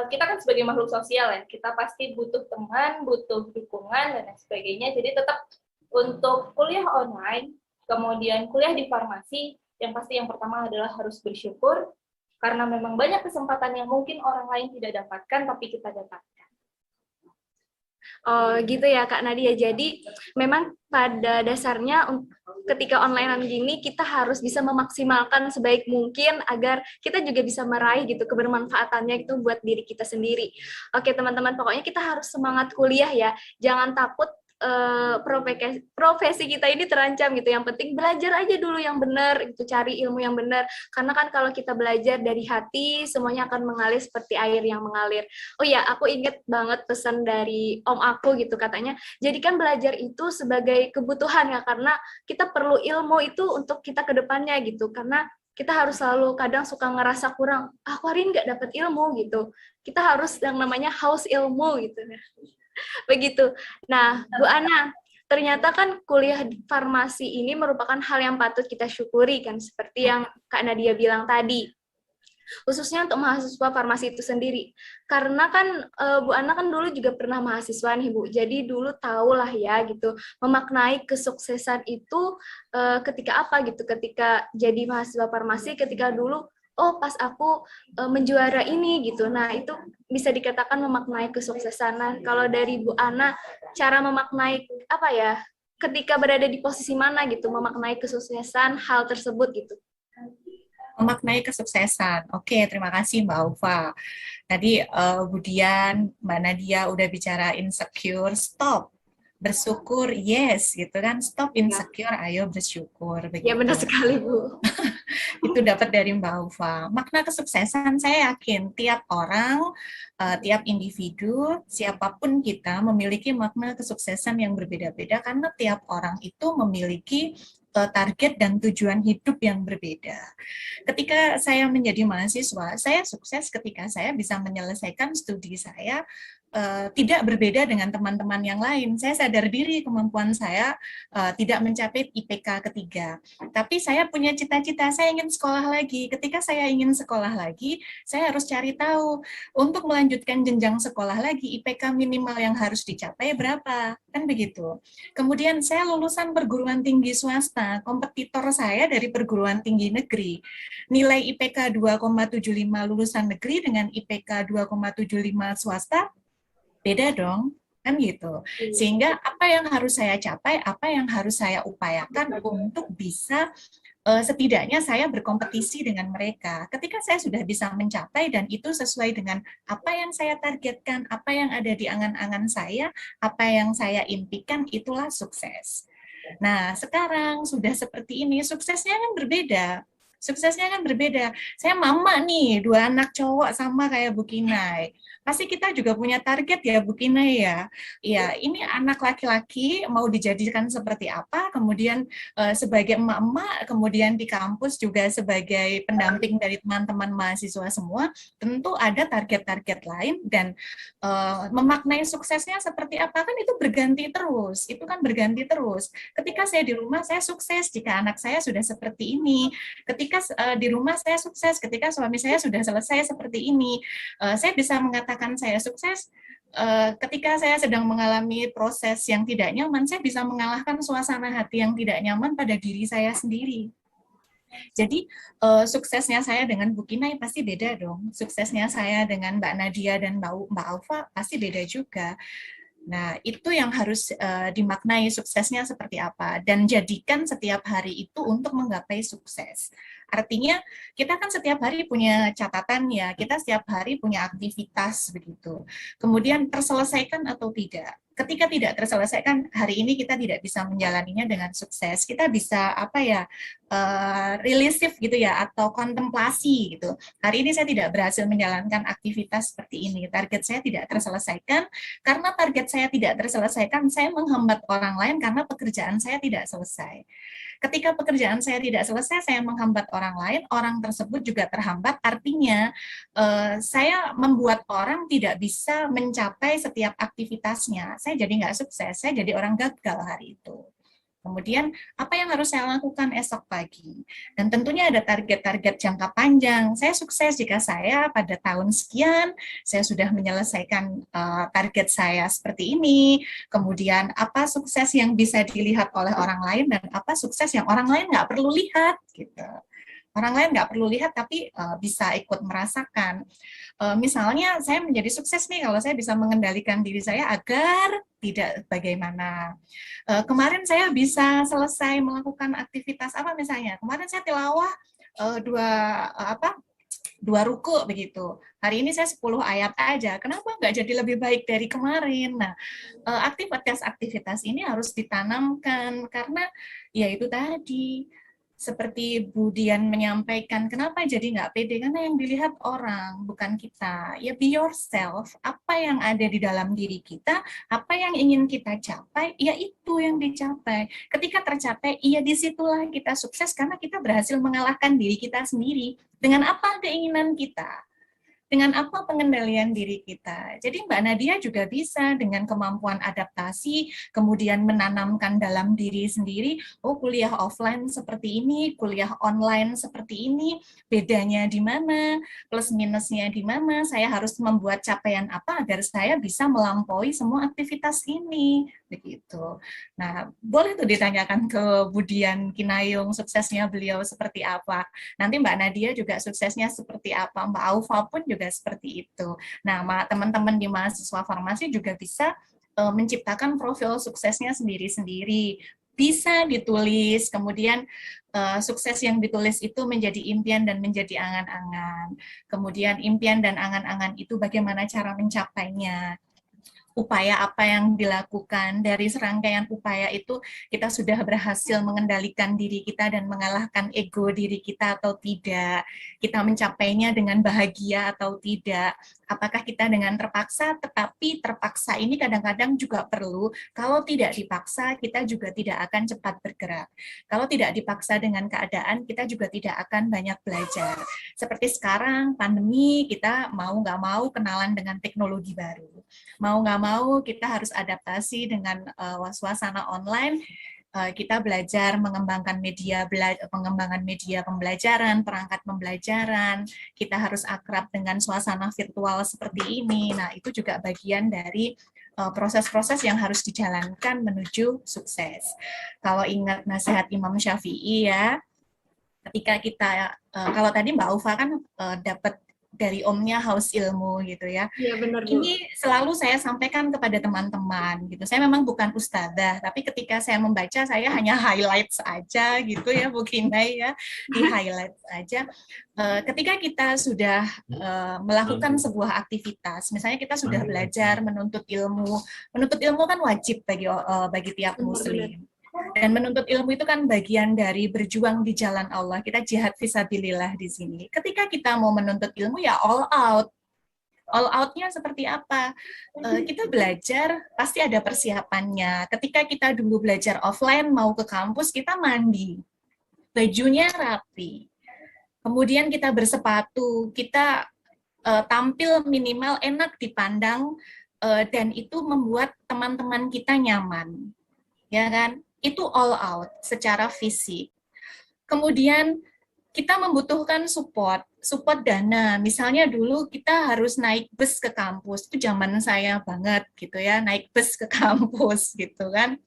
kita kan sebagai makhluk sosial ya, kita pasti butuh teman, butuh dukungan dan sebagainya. Jadi tetap untuk kuliah online, kemudian kuliah di farmasi, yang pasti yang pertama adalah harus bersyukur, karena memang banyak kesempatan yang mungkin orang lain tidak dapatkan, tapi kita dapatkan. Oh gitu ya Kak Nadia. Jadi memang pada dasarnya ketika online gini kita harus bisa memaksimalkan sebaik mungkin agar kita juga bisa meraih gitu kebermanfaatannya itu buat diri kita sendiri. Oke teman-teman, pokoknya kita harus semangat kuliah ya. Jangan takut profesi kita ini terancam gitu. Yang penting belajar aja dulu yang benar, itu cari ilmu yang benar. Karena kan kalau kita belajar dari hati, semuanya akan mengalir seperti air yang mengalir. Oh ya, aku inget banget pesan dari om aku gitu katanya. Jadikan belajar itu sebagai kebutuhan ya, karena kita perlu ilmu itu untuk kita ke depannya gitu. Karena kita harus selalu kadang suka ngerasa kurang, aku hari ini nggak dapat ilmu gitu. Kita harus yang namanya haus ilmu gitu. Begitu. Nah, Bu Ana, ternyata kan kuliah di farmasi ini merupakan hal yang patut kita syukuri kan, seperti yang Kak Nadia bilang tadi. Khususnya untuk mahasiswa farmasi itu sendiri. Karena kan Bu Ana kan dulu juga pernah mahasiswa nih Bu, jadi dulu tahulah ya gitu, memaknai kesuksesan itu ketika apa gitu, ketika jadi mahasiswa farmasi, ketika dulu oh pas aku menjuara ini gitu. Nah, itu bisa dikatakan memaknai kesuksesan. Nah, kalau dari Bu Ana, cara memaknai apa ya? Ketika berada di posisi mana gitu, memaknai kesuksesan hal tersebut gitu. Memaknai kesuksesan. Oke, terima kasih Mbak Ufa. Tadi Budian, Mbak Nadia udah bicara insecure, stop. Bersyukur, yes, gitu kan. Stop insecure, ayo bersyukur. Begitu. Ya benar sekali, Bu. Itu dapat dari Mbak Ufa. Makna kesuksesan, saya yakin tiap orang, tiap individu, siapapun kita memiliki makna kesuksesan yang berbeda-beda, karena tiap orang itu memiliki target dan tujuan hidup yang berbeda. Ketika saya menjadi mahasiswa, saya sukses ketika saya bisa menyelesaikan studi saya tidak berbeda dengan teman-teman yang lain. Saya sadar diri kemampuan saya tidak mencapai IPK ketiga. Tapi saya punya cita-cita, saya ingin sekolah lagi. Ketika saya ingin sekolah lagi, saya harus cari tahu untuk melanjutkan jenjang sekolah lagi, IPK minimal yang harus dicapai berapa. Kan begitu. Kemudian saya lulusan perguruan tinggi swasta, kompetitor saya dari perguruan tinggi negeri. Nilai IPK 2,75 lulusan negeri dengan IPK 2,75 swasta, beda dong, kan gitu. Sehingga apa yang harus saya capai, apa yang harus saya upayakan untuk bisa setidaknya saya berkompetisi dengan mereka. Ketika saya sudah bisa mencapai dan itu sesuai dengan apa yang saya targetkan, apa yang ada di angan-angan saya, apa yang saya impikan, itulah sukses. Nah, sekarang sudah seperti ini, suksesnya kan berbeda. Suksesnya kan berbeda. Saya mama nih, 2 anak cowok sama kayak Bu Kinai. Pasti kita juga punya target ya Bu Kinai ya. Ya, ini anak laki-laki mau dijadikan seperti apa, kemudian sebagai emak-emak, kemudian di kampus juga sebagai pendamping dari teman-teman mahasiswa semua, tentu ada target-target lain dan memaknai suksesnya seperti apa kan itu berganti terus. Itu kan berganti terus. Ketika saya di rumah saya sukses jika anak saya sudah seperti ini. Ketika di rumah saya sukses, ketika suami saya sudah selesai seperti ini. Saya bisa mengatakan saya sukses ketika saya sedang mengalami proses yang tidak nyaman, saya bisa mengalahkan suasana hati yang tidak nyaman pada diri saya sendiri. Jadi suksesnya saya dengan Bu Kinai pasti beda dong. Suksesnya saya dengan Mbak Nadia dan Mbak Alfa pasti beda juga. Nah, itu yang harus dimaknai suksesnya seperti apa dan jadikan setiap hari itu untuk menggapai sukses. Artinya kita kan setiap hari punya catatan ya, kita setiap hari punya aktivitas begitu. Kemudian terselesaikan atau tidak. Ketika tidak terselesaikan, hari ini kita tidak bisa menjalaninya dengan sukses. Kita bisa apa ya, realisif gitu ya, atau kontemplasi gitu. Hari ini saya tidak berhasil menjalankan aktivitas seperti ini. Target saya tidak terselesaikan. Karena target saya tidak terselesaikan, saya menghambat orang lain karena pekerjaan saya tidak selesai. Ketika pekerjaan saya tidak selesai, saya menghambat orang lain, orang tersebut juga terhambat, artinya saya membuat orang tidak bisa mencapai setiap aktivitasnya. Saya jadi nggak sukses, saya jadi orang gagal hari itu. Kemudian, apa yang harus saya lakukan esok pagi? Dan tentunya ada target-target jangka panjang. Saya sukses jika saya pada tahun sekian, saya sudah menyelesaikan target saya seperti ini. Kemudian, apa sukses yang bisa dilihat oleh orang lain, dan apa sukses yang orang lain nggak perlu lihat, gitu. Orang lain nggak perlu lihat, tapi bisa ikut merasakan. Misalnya, saya menjadi sukses nih kalau saya bisa mengendalikan diri saya agar tidak bagaimana. Kemarin saya bisa selesai melakukan aktivitas apa misalnya. Kemarin saya tilawah dua ruku begitu. Hari ini saya 10 ayat aja. Kenapa nggak jadi lebih baik dari kemarin? Nah, aktivitas-aktivitas ini harus ditanamkan karena ya itu tadi. Seperti Bu Dian menyampaikan, kenapa jadi nggak pede? Karena yang dilihat orang, bukan kita. Ya be yourself, apa yang ada di dalam diri kita, apa yang ingin kita capai, ya itu yang dicapai. Ketika tercapai, ya disitulah kita sukses karena kita berhasil mengalahkan diri kita sendiri. Dengan apa keinginan kita? Dengan apa pengendalian diri kita. Jadi Mbak Nadia juga bisa dengan kemampuan adaptasi, kemudian menanamkan dalam diri sendiri, oh kuliah offline seperti ini, kuliah online seperti ini, bedanya di mana, plus minusnya di mana, saya harus membuat capaian apa agar saya bisa melampaui semua aktivitas ini. Begitu. Nah, boleh tuh ditanyakan ke Budian Kinayung, suksesnya beliau seperti apa. Nanti Mbak Nadia juga suksesnya seperti apa, Mbak Aufa pun juga seperti itu. Nah, teman-teman di mahasiswa farmasi juga bisa menciptakan profil suksesnya sendiri-sendiri. Bisa ditulis, kemudian sukses yang ditulis itu menjadi impian dan menjadi angan-angan. Kemudian impian dan angan-angan itu bagaimana cara mencapainya. Upaya apa yang dilakukan, dari serangkaian upaya itu kita sudah berhasil mengendalikan diri kita dan mengalahkan ego diri kita atau tidak, kita mencapainya dengan bahagia atau tidak, apakah kita dengan terpaksa, tetapi terpaksa ini kadang-kadang juga perlu, kalau tidak dipaksa kita juga tidak akan cepat bergerak, kalau tidak dipaksa dengan keadaan kita juga tidak akan banyak belajar, seperti sekarang pandemi kita mau nggak mau kenalan dengan teknologi baru, mau nggak mau kita harus adaptasi dengan suasana online. Kita belajar mengembangkan pengembangan media pembelajaran, perangkat pembelajaran. Kita harus akrab dengan suasana virtual seperti ini. Nah, itu juga bagian dari proses-proses yang harus dijalankan menuju sukses. Kalau ingat nasihat Imam Syafi'i ya, ketika kita kalau tadi Mbak Ufa kan dapat dari omnya haus ilmu gitu ya. Iya benar, Bu. Ini selalu saya sampaikan kepada teman-teman gitu. Saya memang bukan ustadzah, tapi ketika saya membaca saya hanya highlight saja gitu ya Bu Kinai ya, di highlight saja. Ketika kita sudah melakukan sebuah aktivitas, misalnya kita sudah belajar menuntut ilmu kan wajib bagi tiap muslim. Dan menuntut ilmu itu kan bagian dari berjuang di jalan Allah. Kita jihad fisabilillah di sini. Ketika kita mau menuntut ilmu ya all out. All out-nya seperti apa? Kita belajar pasti ada persiapannya. Ketika kita dulu belajar offline mau ke kampus, kita mandi. Bajunya rapi. Kemudian kita bersepatu, kita tampil minimal enak dipandang, dan itu membuat teman-teman kita nyaman. Ya kan? Itu all out secara fisik. Kemudian kita membutuhkan support dana. Misalnya dulu kita harus naik bus ke kampus, itu zaman saya banget gitu ya, naik bus ke kampus gitu kan.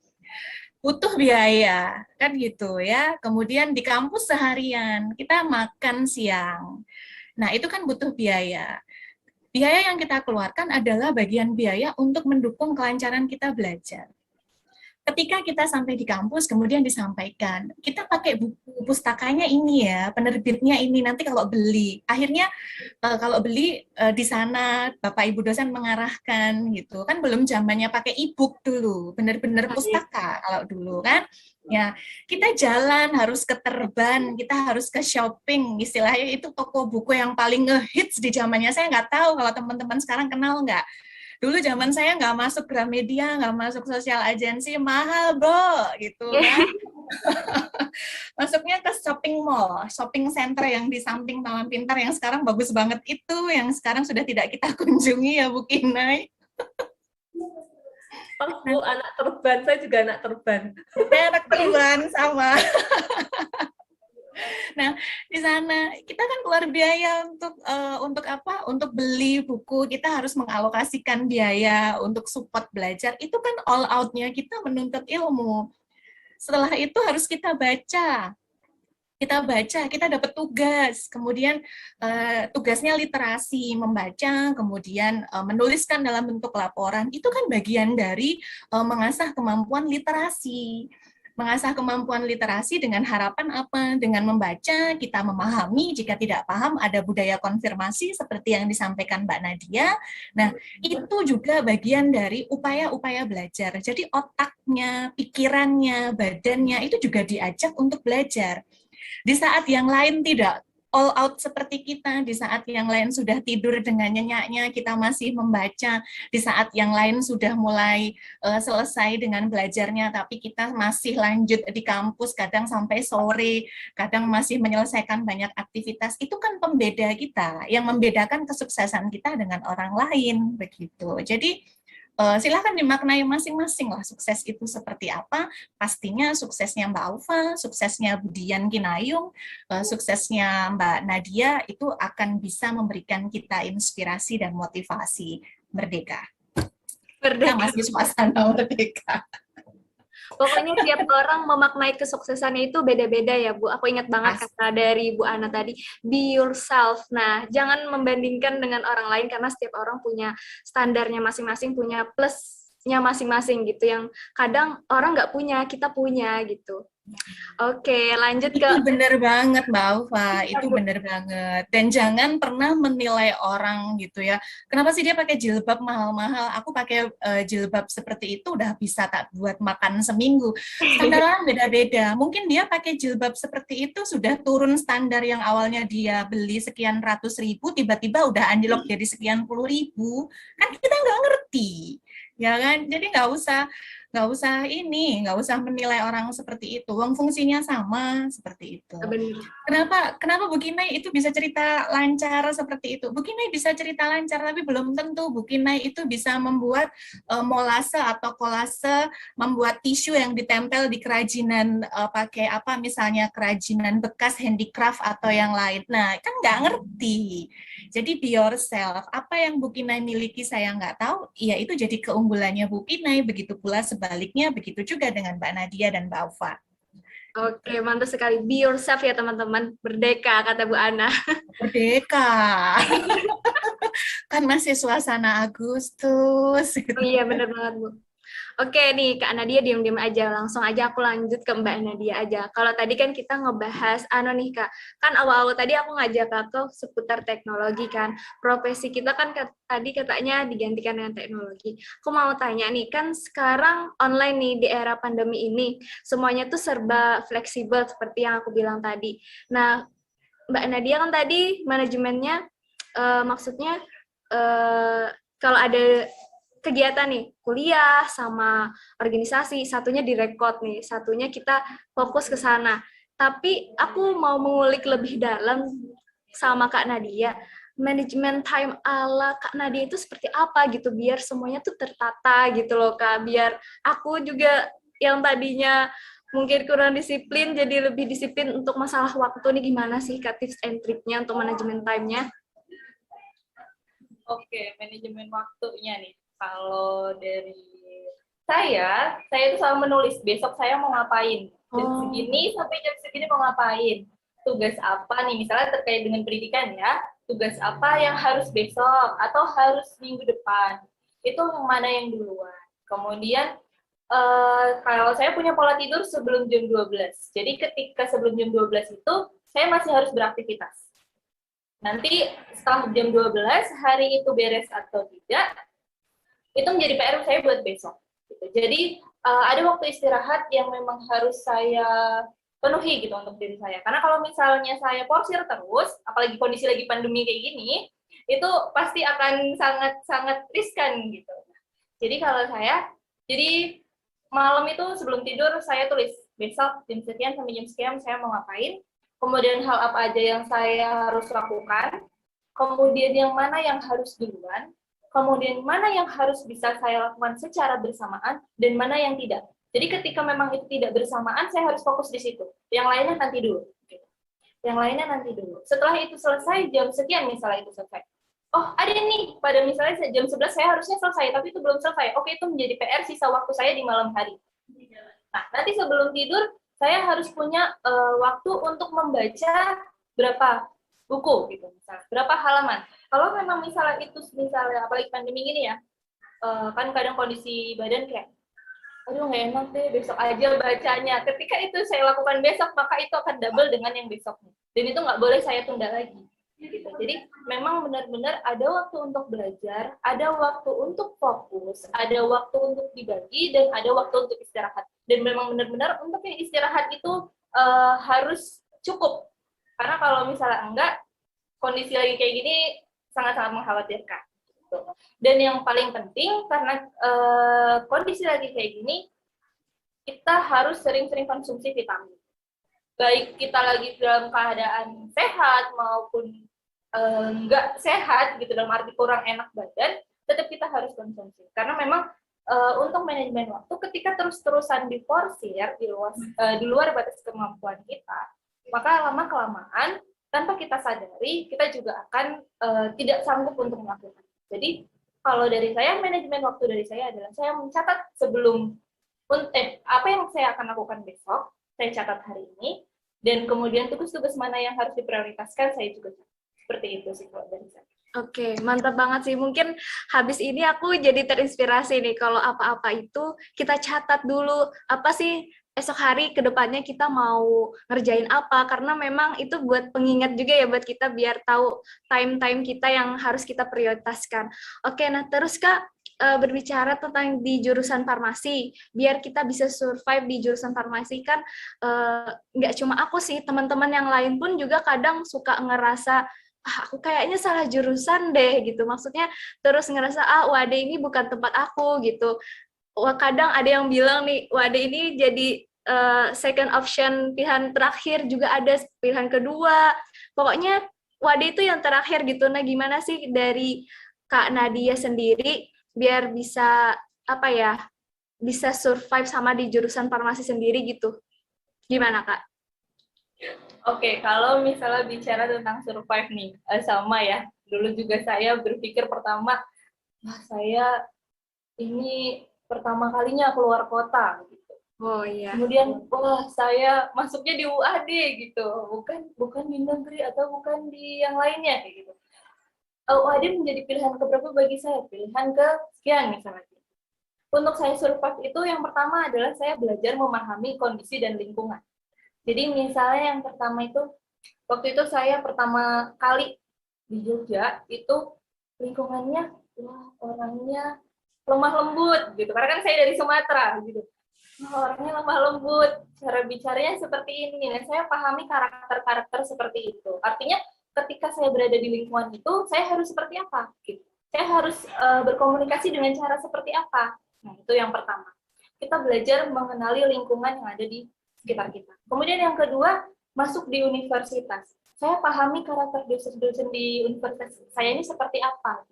Butuh biaya kan gitu ya. Kemudian di kampus seharian, kita makan siang. Nah, itu kan butuh biaya. Biaya yang kita keluarkan adalah bagian biaya untuk mendukung kelancaran kita belajar. Ketika kita sampai di kampus, kemudian disampaikan, kita pakai buku pustakanya ini ya, penerbitnya ini, nanti kalau beli. Akhirnya kalau beli di sana, Bapak Ibu dosen mengarahkan gitu. Kan belum zamannya pakai e-book dulu, benar-benar pustaka kalau dulu kan. Ya, kita jalan harus ke Terban, kita harus ke shopping, istilahnya itu toko buku yang paling ngehits di zamannya. Saya nggak tahu kalau teman-teman sekarang kenal nggak. Dulu zaman saya nggak masuk Gramedia, nggak masuk sosial agensi, mahal bro, gitu kan. Masuknya ke shopping mall, shopping center yang di samping Taman Pintar yang sekarang bagus banget itu, yang sekarang sudah tidak kita kunjungi ya Bu Kinai. Oh, Bu, anak Terban, saya juga anak Terban. Saya anak Terban sama. Nah, di sana kita kan keluar biaya untuk apa? Untuk beli buku, kita harus mengalokasikan biaya untuk support belajar. Itu kan all out-nya kita menuntut ilmu. Setelah itu harus kita baca. Kita dapat tugas. Kemudian tugasnya literasi, membaca, kemudian menuliskan dalam bentuk laporan. Itu kan bagian dari mengasah kemampuan literasi. Mengasah kemampuan literasi dengan harapan apa? Dengan membaca, kita memahami, jika tidak paham ada budaya konfirmasi seperti yang disampaikan Mbak Nadia. Nah, itu juga bagian dari upaya-upaya belajar. Jadi otaknya, pikirannya, badannya itu juga diajak untuk belajar. Di saat yang lain tidak all out seperti kita, di saat yang lain sudah tidur dengan nyenyaknya, kita masih membaca, di saat yang lain sudah mulai selesai dengan belajarnya, tapi kita masih lanjut di kampus, kadang sampai sore, kadang masih menyelesaikan banyak aktivitas, itu kan pembeda kita, yang membedakan kesuksesan kita dengan orang lain, begitu. Jadi, silakan dimaknai masing-masing lah sukses itu seperti apa. Pastinya suksesnya Mbak Aufa, suksesnya Budian Kinayung, suksesnya Mbak Nadia itu akan bisa memberikan kita inspirasi dan motivasi. Merdeka. Kita masih suasana merdeka. Pokoknya tiap orang memaknai kesuksesannya itu beda-beda ya, Bu. Aku ingat banget kata dari Bu Ana tadi, be yourself. Nah, jangan membandingkan dengan orang lain karena setiap orang punya standarnya masing-masing, punya plusnya masing-masing gitu. Yang kadang orang nggak punya, kita punya gitu. Oke, lanjut ke... Itu benar banget Mbak Aufa, itu benar banget. Dan jangan pernah menilai orang gitu ya. Kenapa sih dia pakai jilbab mahal-mahal? Aku pakai jilbab seperti itu udah bisa tak buat makan seminggu. Standar orang beda-beda. Mungkin dia pakai jilbab seperti itu sudah turun standar yang awalnya dia beli sekian ratus ribu, tiba-tiba udah anjlok jadi sekian puluh ribu. Kan kita nggak ngerti, ya kan? Jadi nggak usah menilai orang seperti itu. Wong fungsinya sama seperti itu. Kenapa Bu Kinai itu bisa cerita lancar seperti itu? Bu Kinai bisa cerita lancar, tapi belum tentu Bu Kinai itu bisa membuat molase atau kolase, membuat tisu yang ditempel di kerajinan pakai apa misalnya kerajinan bekas handicraft atau yang lain. Nah, kan nggak ngerti. Jadi be yourself. Apa yang Bu Kinai miliki saya nggak tahu, ya itu jadi keunggulannya Bu Kinai. Begitu pula sebaliknya, begitu juga dengan Mbak Nadia dan Mbak Aufa. Oke, mantap sekali. Be yourself ya teman-teman. Berdeka, kata Bu Ana. Merdeka. Kan masih suasana Agustus. Oh iya, bener banget, Bu. Oke nih, Kak Nadia diam-diam aja. Langsung aja aku lanjut ke Mbak Nadia aja. Kalau tadi kan kita ngebahas, nih Kak, kan awal-awal tadi aku ngajak Kakak seputar teknologi kan. Profesi kita kan tadi katanya digantikan dengan teknologi. Aku mau tanya nih, kan sekarang online nih di era pandemi ini, semuanya tuh serba fleksibel seperti yang aku bilang tadi. Nah, Mbak Nadia kan tadi manajemennya, maksudnya kalau ada kegiatan nih, kuliah sama organisasi, satunya direkod nih, satunya kita fokus ke sana. Tapi aku mau mengulik lebih dalam sama Kak Nadia, manajemen time ala Kak Nadia itu seperti apa gitu, biar semuanya tuh tertata gitu loh Kak, biar aku juga yang tadinya mungkin kurang disiplin, jadi lebih disiplin untuk masalah waktu nih, gimana sih Kak tips and triknya untuk manajemen time-nya? Oke, manajemen waktunya nih. Kalau dari saya itu selalu menulis besok saya mau ngapain. Jam segini sampai jam segini mau ngapain. Tugas apa nih, misalnya terkait dengan pendidikan ya. Tugas apa yang harus besok atau harus minggu depan. Itu yang mana yang duluan. Kemudian kalau saya punya pola tidur sebelum jam 12. Jadi ketika sebelum jam 12 itu saya masih harus beraktivitas. Nanti setelah jam 12, hari itu beres atau tidak, itu menjadi PR saya buat besok. Gitu. Jadi ada waktu istirahat yang memang harus saya penuhi gitu untuk diri saya. Karena kalau misalnya saya porsir terus, apalagi kondisi lagi pandemi kayak gini, itu pasti akan sangat-sangat riskan gitu. Jadi kalau saya, jadi malam itu sebelum tidur saya tulis besok jam sekian sampai jam sekian saya mau ngapain, kemudian hal apa aja yang saya harus lakukan, kemudian yang mana yang harus duluan, kemudian mana yang harus bisa saya lakukan secara bersamaan, dan mana yang tidak. Jadi ketika memang itu tidak bersamaan, saya harus fokus di situ. Yang lainnya nanti dulu. Yang lainnya nanti dulu. Setelah itu selesai, jam sekian misalnya itu selesai. Oh, ada nih, pada misalnya jam 11 saya harusnya selesai, tapi itu belum selesai. Oke, itu menjadi PR sisa waktu saya di malam hari. Nah, nanti sebelum tidur, saya harus punya waktu untuk membaca berapa buku gitu misalnya, berapa halaman. Kalau memang misalnya apalagi pandemi ini ya, kan kadang kondisi badan kayak aduh nggak enak deh, besok aja bacanya. Ketika itu saya lakukan besok, maka itu akan double dengan yang besoknya. Dan itu nggak boleh saya tunda lagi. Gitu. Jadi memang benar-benar ada waktu untuk belajar, ada waktu untuk fokus, ada waktu untuk dibagi, dan ada waktu untuk istirahat. Dan memang benar-benar untuk yang istirahat itu harus cukup. Karena kalau misalnya enggak, kondisi lagi kayak gini sangat-sangat mengkhawatirkan. Gitu. Dan yang paling penting, karena kondisi lagi kayak gini, kita harus sering-sering konsumsi vitamin. Baik kita lagi dalam keadaan sehat maupun nggak sehat gitu dalam arti kurang enak badan, tetap kita harus konsumsi karena memang untuk manajemen waktu ketika terus-terusan diforsir di luar batas kemampuan kita, maka lama kelamaan tanpa kita sadari kita juga akan tidak sanggup untuk melakukan. Jadi kalau dari saya, manajemen waktu dari saya adalah saya mencatat sebelum apa yang saya akan lakukan besok, saya catat hari ini, dan kemudian tugas-tugas mana yang harus diprioritaskan saya juga catat. Seperti itu sih kalau dari saya. Oke, mantap banget sih. Mungkin habis ini aku jadi terinspirasi nih, kalau apa-apa itu kita catat dulu, apa sih esok hari ke depannya kita mau ngerjain apa, karena memang itu buat pengingat juga ya buat kita biar tahu time-time kita yang harus kita prioritaskan. Oke, nah terus Kak, berbicara tentang di jurusan farmasi, biar kita bisa survive di jurusan farmasi kan nggak cuma aku sih, teman-teman yang lain pun juga kadang suka ngerasa aku kayaknya salah jurusan deh gitu, maksudnya terus ngerasa wadah ini bukan tempat aku gitu. Kadang ada yang bilang nih wadah ini jadi second option, pilihan terakhir, juga ada pilihan kedua, pokoknya wadah itu yang terakhir gitu. Nah gimana sih dari Kak Nadia sendiri biar bisa apa ya, bisa survive sama di jurusan farmasi sendiri gitu, gimana Kak? Oke, kalau misalnya bicara tentang survive nih, sama ya. Dulu juga saya berpikir pertama, saya ini pertama kalinya keluar kota, gitu. Oh iya. Kemudian, wah saya masuknya di UAD gitu, bukan di negeri atau bukan di yang lainnya kayak gitu. UAD menjadi pilihan keberapa bagi saya? Pilihan ke sekian misalnya. Untuk saya survive itu yang pertama adalah saya belajar memahami kondisi dan lingkungan. Jadi misalnya yang pertama itu, waktu itu saya pertama kali di Jogja, itu lingkungannya, wah orangnya lemah lembut gitu, karena kan saya dari Sumatera gitu. Orangnya lemah lembut, cara bicaranya seperti ini. Nah, saya pahami karakter-karakter seperti itu. Artinya, ketika saya berada di lingkungan itu, saya harus seperti apa? Gitu. Saya harus berkomunikasi dengan cara seperti apa? Nah, itu yang pertama. Kita belajar mengenali lingkungan yang ada di sekitar kita. Kemudian yang kedua, masuk di universitas. Saya pahami karakter dosen-dosen di universitas saya ini seperti apa.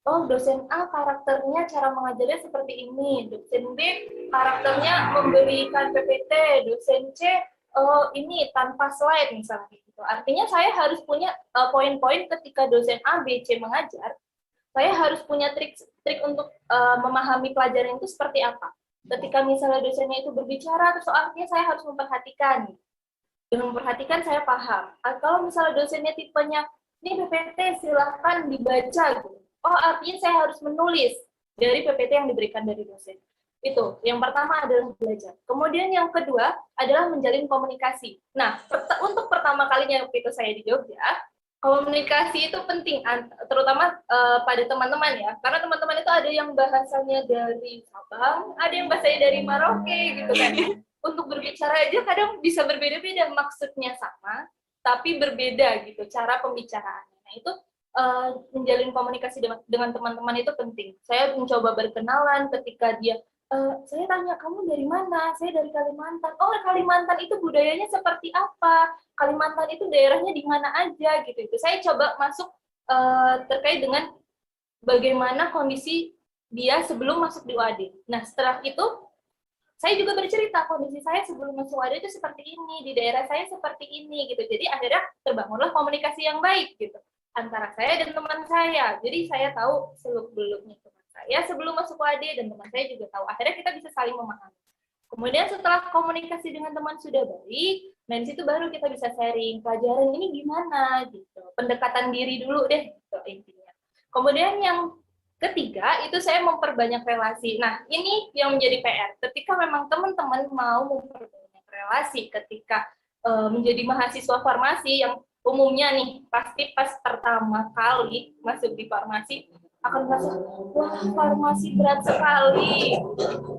Oh, dosen A karakternya cara mengajarnya seperti ini, dosen B karakternya memberikan PPT, dosen C ini tanpa slide misalnya gitu. Artinya saya harus punya poin-poin ketika dosen A, B, C mengajar, saya harus punya trik untuk memahami pelajaran itu seperti apa. Ketika misalnya dosennya itu berbicara, terus artinya saya harus memperhatikan. Dengan memperhatikan saya paham. Kalau misalnya dosennya tipenya, ini PPT silahkan dibaca gitu. Oh, artinya saya harus menulis dari PPT yang diberikan dari dosen. Itu, yang pertama adalah belajar. Kemudian yang kedua adalah menjalin komunikasi. Nah, untuk pertama kalinya waktu itu saya di Jogja, komunikasi itu penting, terutama pada teman-teman ya. Karena teman-teman itu ada yang bahasanya dari Sabang, ada yang bahasanya dari Maroke gitu kan. Untuk berbicara aja kadang bisa berbeda-beda, maksudnya sama, tapi berbeda gitu cara pembicaraannya. Nah, itu menjalin komunikasi dengan teman-teman itu penting. Saya mencoba berkenalan ketika dia, saya tanya, kamu dari mana? Saya dari Kalimantan. Oh, Kalimantan itu budayanya seperti apa? Kalimantan itu daerahnya di mana aja gitu. Itu saya coba masuk terkait dengan bagaimana kondisi dia sebelum masuk di UAD. Nah, setelah itu saya juga bercerita kondisi saya sebelum masuk UAD itu seperti ini, di daerah saya seperti ini gitu. Jadi akhirnya terbangunlah komunikasi yang baik gitu antara saya dan teman saya. Jadi saya tahu seluk-beluknya teman saya sebelum masuk UAD dan teman saya juga tahu. Akhirnya kita bisa saling memahami. Kemudian setelah komunikasi dengan teman sudah baik, nah di situ baru kita bisa sharing pelajaran ini gimana gitu. Pendekatan diri dulu deh gitu intinya. Kemudian yang ketiga itu saya memperbanyak relasi. Nah, ini yang menjadi PR. Ketika memang teman-teman mau memperbanyak relasi ketika menjadi mahasiswa farmasi yang umumnya nih pasti pas pertama kali masuk di farmasi akan merasa, wah farmasi berat sekali,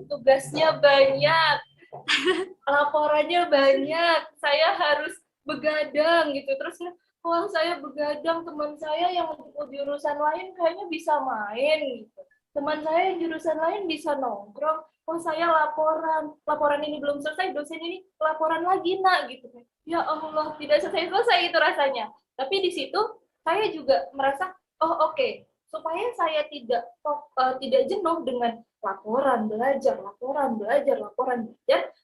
tugasnya banyak, laporannya banyak, saya harus begadang gitu. Terus wah saya begadang, teman saya yang jurusan lain kayaknya bisa main gitu. Teman saya jurusan lain bisa nongkrong. Oh saya laporan ini belum selesai, dosen ini laporan lagi nak gitu. Ya Allah, tidak selesai itu rasanya. Tapi di situ saya juga merasa, oh oke, supaya saya tidak jenuh dengan laporan belajar,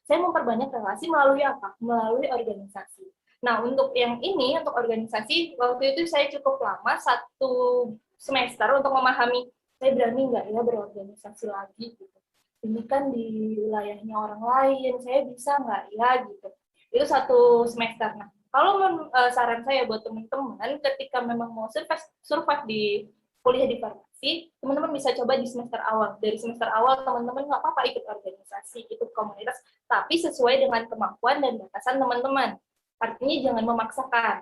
saya memperbanyak relasi melalui apa? Melalui organisasi. Nah, untuk yang ini, untuk organisasi, waktu itu saya cukup lama, 1 semester untuk memahami, saya berani nggak ya berorganisasi lagi gitu. Ini kan di wilayahnya orang lain, saya bisa nggak ya gitu. Itu 1 semester. Nah, kalau saran saya buat teman-teman, ketika memang mau survive di kuliah di farmasi, teman-teman bisa coba di semester awal. Dari semester awal, teman-teman nggak apa-apa ikut organisasi, ikut komunitas, tapi sesuai dengan kemampuan dan batasan teman-teman. Artinya jangan memaksakan.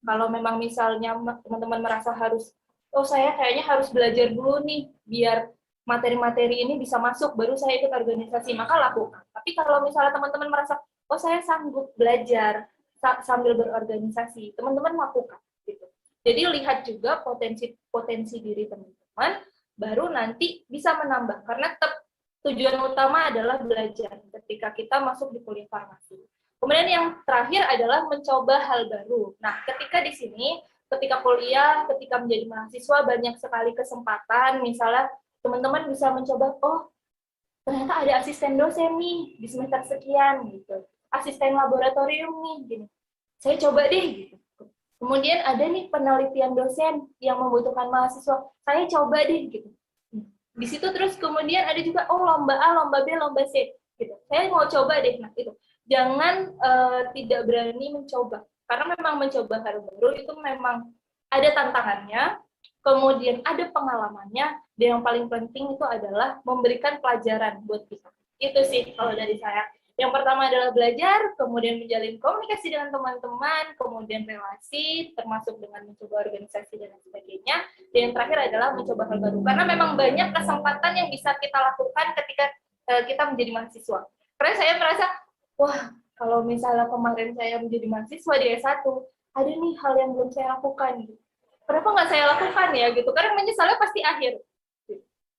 Kalau memang misalnya teman-teman merasa harus, oh saya kayaknya harus belajar dulu nih, biar materi-materi ini bisa masuk, baru saya ikut organisasi, maka lakukan. Tapi kalau misalnya teman-teman merasa, oh saya sanggup belajar sambil berorganisasi, teman-teman lakukan. Gitu. Jadi lihat juga potensi diri teman-teman, baru nanti bisa menambah. Karena tujuan utama adalah belajar ketika kita masuk di kuliah farmasi. Kemudian yang terakhir adalah mencoba hal baru. Nah, ketika di sini, ketika kuliah, ketika menjadi mahasiswa, banyak sekali kesempatan, misalnya teman-teman bisa mencoba, oh ternyata ada asisten dosen nih di semester sekian, gitu. Asisten laboratorium nih, gini. Saya coba deh, gitu. Kemudian ada nih penelitian dosen yang membutuhkan mahasiswa, saya coba deh, gitu. Di situ terus kemudian ada juga, oh lomba A, lomba B, lomba C, gitu. saya mau coba deh. Nah itu jangan tidak berani mencoba, karena memang mencoba hal baru itu memang ada tantangannya, kemudian ada pengalamannya, dan yang paling penting itu adalah memberikan pelajaran buat kita. Itu sih kalau dari saya. Yang pertama adalah belajar, kemudian menjalin komunikasi dengan teman-teman, kemudian relasi, termasuk dengan mencoba organisasi dan sebagainya. Dan yang terakhir adalah mencoba hal baru. Karena memang banyak kesempatan yang bisa kita lakukan ketika kita menjadi mahasiswa. Karena saya merasa, wah, kalau misalnya kemarin saya menjadi mahasiswa di S1, ada nih hal yang belum saya lakukan. Kenapa nggak saya lakukan ya? Gitu. Karena menyesalnya pasti akhir.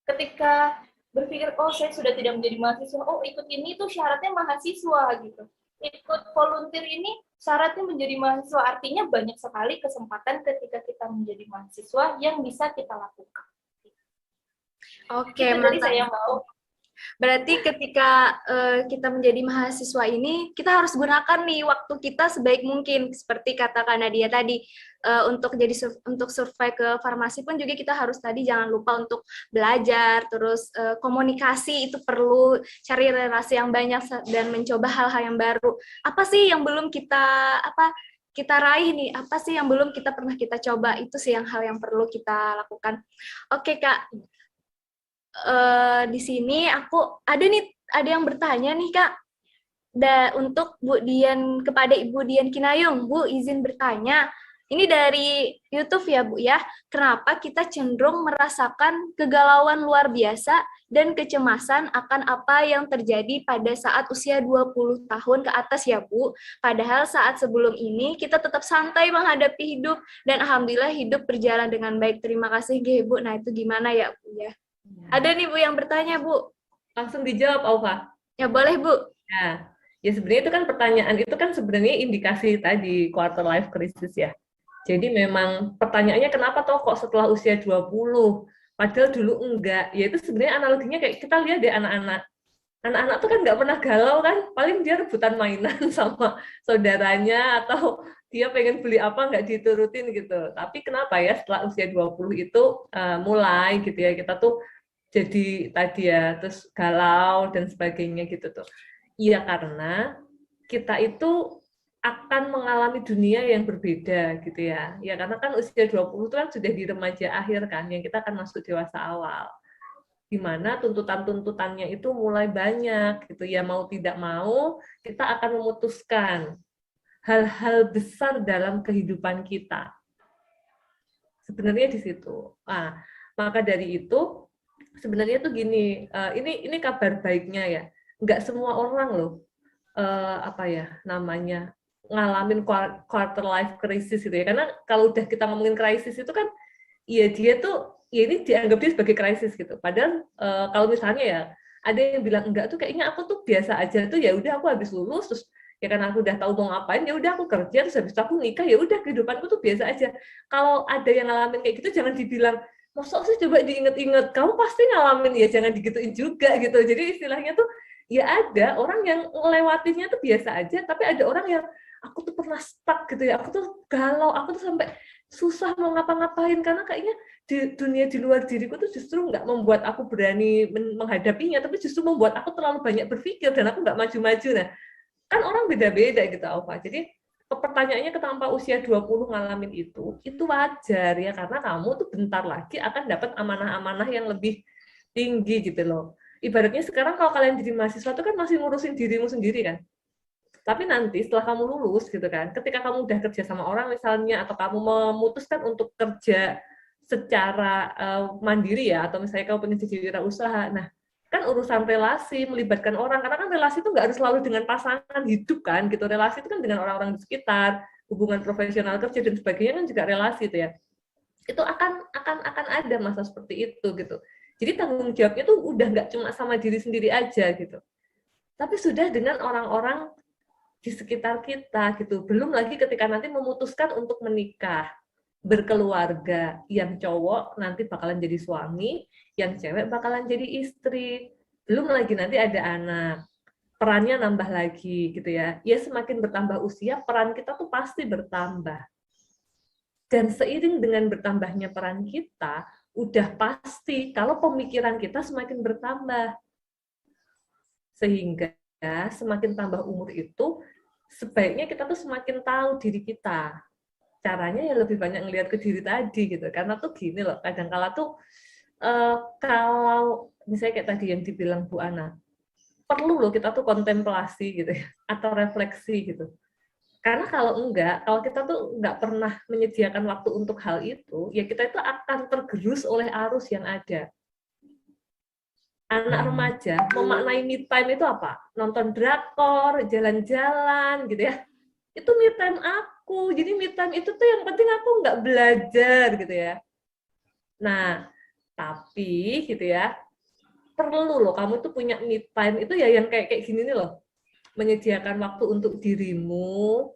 Ketika berpikir, oh saya sudah tidak menjadi mahasiswa, oh ikut ini tuh syaratnya mahasiswa gitu. Ikut volunteer ini syaratnya menjadi mahasiswa, artinya banyak sekali kesempatan ketika kita menjadi mahasiswa yang bisa kita lakukan. Oke, Itu mantap. tadi saya mau. Berarti ketika kita menjadi mahasiswa ini, kita harus gunakan nih waktu kita sebaik mungkin. Seperti kata Kak Nadia tadi, untuk survei ke farmasi pun juga kita harus tadi jangan lupa untuk belajar, terus komunikasi itu perlu, cari relasi yang banyak dan mencoba hal-hal yang baru. Apa sih yang belum kita raih nih? Apa sih yang belum pernah kita coba? Itu sih hal yang perlu kita lakukan. Oke, Kak. Di sini ada yang bertanya nih Kak, untuk Bu Dian, kepada Ibu Dian Kinayung. Bu, izin bertanya, ini dari YouTube ya Bu ya, kenapa kita cenderung merasakan kegalauan luar biasa dan kecemasan akan apa yang terjadi pada saat usia 20 tahun ke atas ya Bu, padahal saat sebelum ini kita tetap santai menghadapi hidup dan alhamdulillah hidup berjalan dengan baik. Terima kasih Bu. Nah itu gimana ya Bu ya? Ada nih Bu yang bertanya Bu. Langsung dijawab, Aufa. Ya boleh Bu. Ya sebenarnya itu kan pertanyaan itu kan sebenarnya indikasi tadi quarter life crisis ya. Jadi memang pertanyaannya kenapa toh kok setelah usia 20? Padahal dulu enggak. Ya itu sebenarnya analoginya kayak kita lihat deh anak-anak. Anak-anak tuh kan nggak pernah galau kan, paling dia rebutan mainan sama saudaranya atau dia pengen beli apa nggak diturutin gitu. Tapi kenapa ya setelah usia 20 itu mulai gitu ya kita tuh jadi tadi ya terus galau dan sebagainya gitu tuh. Iya karena kita itu akan mengalami dunia yang berbeda gitu ya. Ya karena kan usia 20 itu kan sudah di remaja akhir kan, yang kita akan masuk dewasa awal. Di mana tuntutan-tuntutannya itu mulai banyak gitu ya, mau tidak mau kita akan memutuskan hal-hal besar dalam kehidupan kita. Sebenarnya di situ. Nah, maka dari itu sebenarnya tuh gini, ini kabar baiknya ya. Nggak semua orang loh ngalamin quarter life crisis gitu ya. Karena kalau udah kita ngomongin krisis itu kan ya dia tuh ya ini dianggap dia sebagai krisis gitu. Padahal kalau misalnya ya ada yang bilang enggak tuh kayaknya aku tuh biasa aja tuh, ya udah aku habis lulus terus ya karena aku udah tahu mau ngapain ya udah aku kerja terus habis itu aku nikah ya udah kehidupanku tuh biasa aja. Kalau ada yang ngalamin kayak gitu jangan dibilang mosok sih, coba diinget-inget kamu pasti ngalamin, ya jangan digituin juga gitu. Jadi istilahnya tuh ya ada orang yang ngelewatinnya tuh biasa aja, tapi ada orang yang aku tuh pernah stuck gitu ya, aku tuh galau, aku tuh sampai susah mau ngapa-ngapain karena kayaknya di dunia di luar diriku tuh justru nggak membuat aku berani menghadapinya, tapi justru membuat aku terlalu banyak berpikir dan aku nggak maju-maju. Nah, kan orang beda-beda gitu, Alfa. Jadi pertanyaannya kenapa usia 20 ngalamin itu wajar ya, karena kamu tuh bentar lagi akan dapat amanah-amanah yang lebih tinggi gitu loh. Ibaratnya sekarang kalau kalian jadi mahasiswa itu kan masih ngurusin dirimu sendiri kan. Tapi nanti setelah kamu lulus gitu kan, ketika kamu udah kerja sama orang misalnya, atau kamu memutuskan untuk kerja secara mandiri ya, atau misalnya kamu pengen jadi wirausaha, nah kan urusan relasi melibatkan orang, karena kan relasi itu nggak harus selalu dengan pasangan hidup kan gitu, relasi itu kan dengan orang-orang di sekitar, hubungan profesional kerja dan sebagainya kan juga relasi itu ya, itu akan ada masa seperti itu gitu. Jadi tanggung jawabnya tuh udah nggak cuma sama diri sendiri aja gitu, tapi sudah dengan orang-orang di sekitar kita gitu. Belum lagi ketika nanti memutuskan untuk menikah, berkeluarga, yang cowok nanti bakalan jadi suami, yang cewek bakalan jadi istri. Belum lagi nanti ada anak, perannya nambah lagi gitu ya. Ya semakin bertambah usia, peran kita tuh pasti bertambah. Dan seiring dengan bertambahnya peran kita, udah pasti kalau pemikiran kita semakin bertambah. Sehingga semakin tambah umur itu, sebaiknya kita tuh semakin tahu diri kita. Caranya ya lebih banyak ngelihat ke diri tadi gitu. Karena tuh gini loh, kadang-kala tuh kalau misalnya kayak tadi yang dibilang Bu Ana, perlu loh kita tuh kontemplasi gitu ya, atau refleksi gitu. Karena kalau kita tuh nggak pernah menyediakan waktu untuk hal itu, ya kita itu akan tergerus oleh arus yang ada. Anak remaja memaknai me time itu apa? Nonton drakor, jalan-jalan gitu ya. Itu me time aku. Jadi me time itu tuh yang penting aku nggak belajar gitu ya. Nah, tapi gitu ya, perlu loh kamu tuh punya me time itu ya yang kayak gini nih loh. Menyediakan waktu untuk dirimu,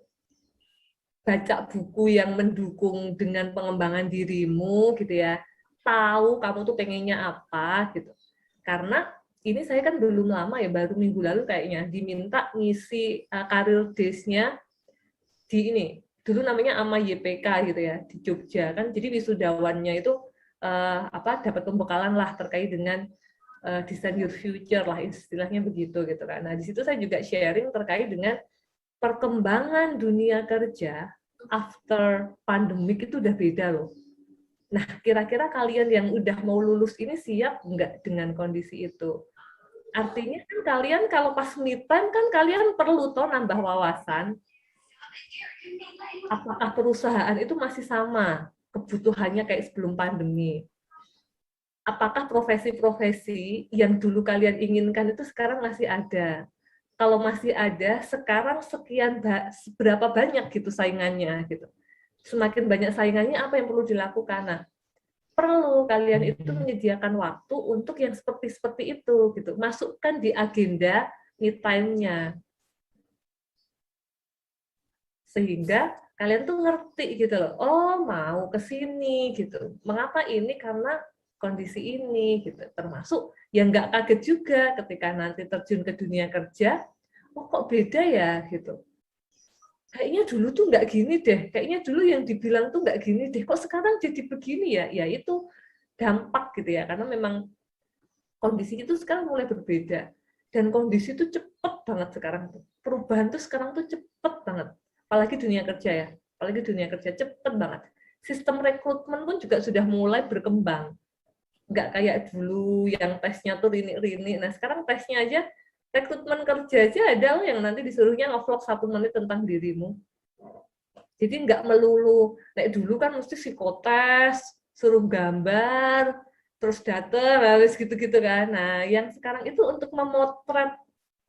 baca buku yang mendukung dengan pengembangan dirimu gitu ya. Tahu kamu tuh pengennya apa gitu. Karena ini saya kan belum lama ya, baru minggu lalu kayaknya diminta ngisi karir days-nya di ini. Dulu namanya AMA YPK gitu ya, di Jogja kan. Jadi wisudawannya itu dapat pembekalan lah terkait dengan design your future lah, istilahnya begitu gitu kan. Nah, di situ saya juga sharing terkait dengan perkembangan dunia kerja after pandemic itu udah beda loh. Nah, kira-kira kalian yang udah mau lulus ini siap nggak dengan kondisi itu? Artinya kan kalian kalau pas me time kan kalian perlu toh nambah wawasan. Apakah perusahaan itu masih sama kebutuhannya kayak sebelum pandemi? Apakah profesi-profesi yang dulu kalian inginkan itu sekarang masih ada? Kalau masih ada, sekarang berapa banyak gitu saingannya gitu. Semakin banyak saingannya, apa yang perlu dilakukan? Nah, perlu kalian itu menyediakan waktu untuk yang seperti itu gitu. Masukkan di agenda me time-nya. Sehingga kalian tuh ngerti gitu loh. Oh, mau ke sini gitu. Mengapa ini? Karena kondisi ini gitu. Termasuk yang nggak kaget juga ketika nanti terjun ke dunia kerja, oh kok beda ya gitu. Kayaknya dulu tuh nggak gini deh, kayaknya dulu yang dibilang tuh nggak gini deh, kok sekarang jadi begini ya? Ya itu dampak gitu ya, karena memang kondisi itu sekarang mulai berbeda. Dan kondisi itu cepet banget sekarang. Perubahan tuh sekarang tuh cepet banget. Apalagi dunia kerja ya, apalagi dunia kerja cepet banget. Sistem rekrutmen pun juga sudah mulai berkembang. Nggak kayak dulu yang tesnya tuh rini-rini. Nah sekarang tesnya aja, rekrutmen kerja aja ada yang nanti disuruhnya nge-vlog 1 menit tentang dirimu. Jadi nggak melulu, kayak dulu kan mesti psikotes, suruh gambar, terus datang, habis gitu-gitu kan. Nah, yang sekarang itu untuk memotret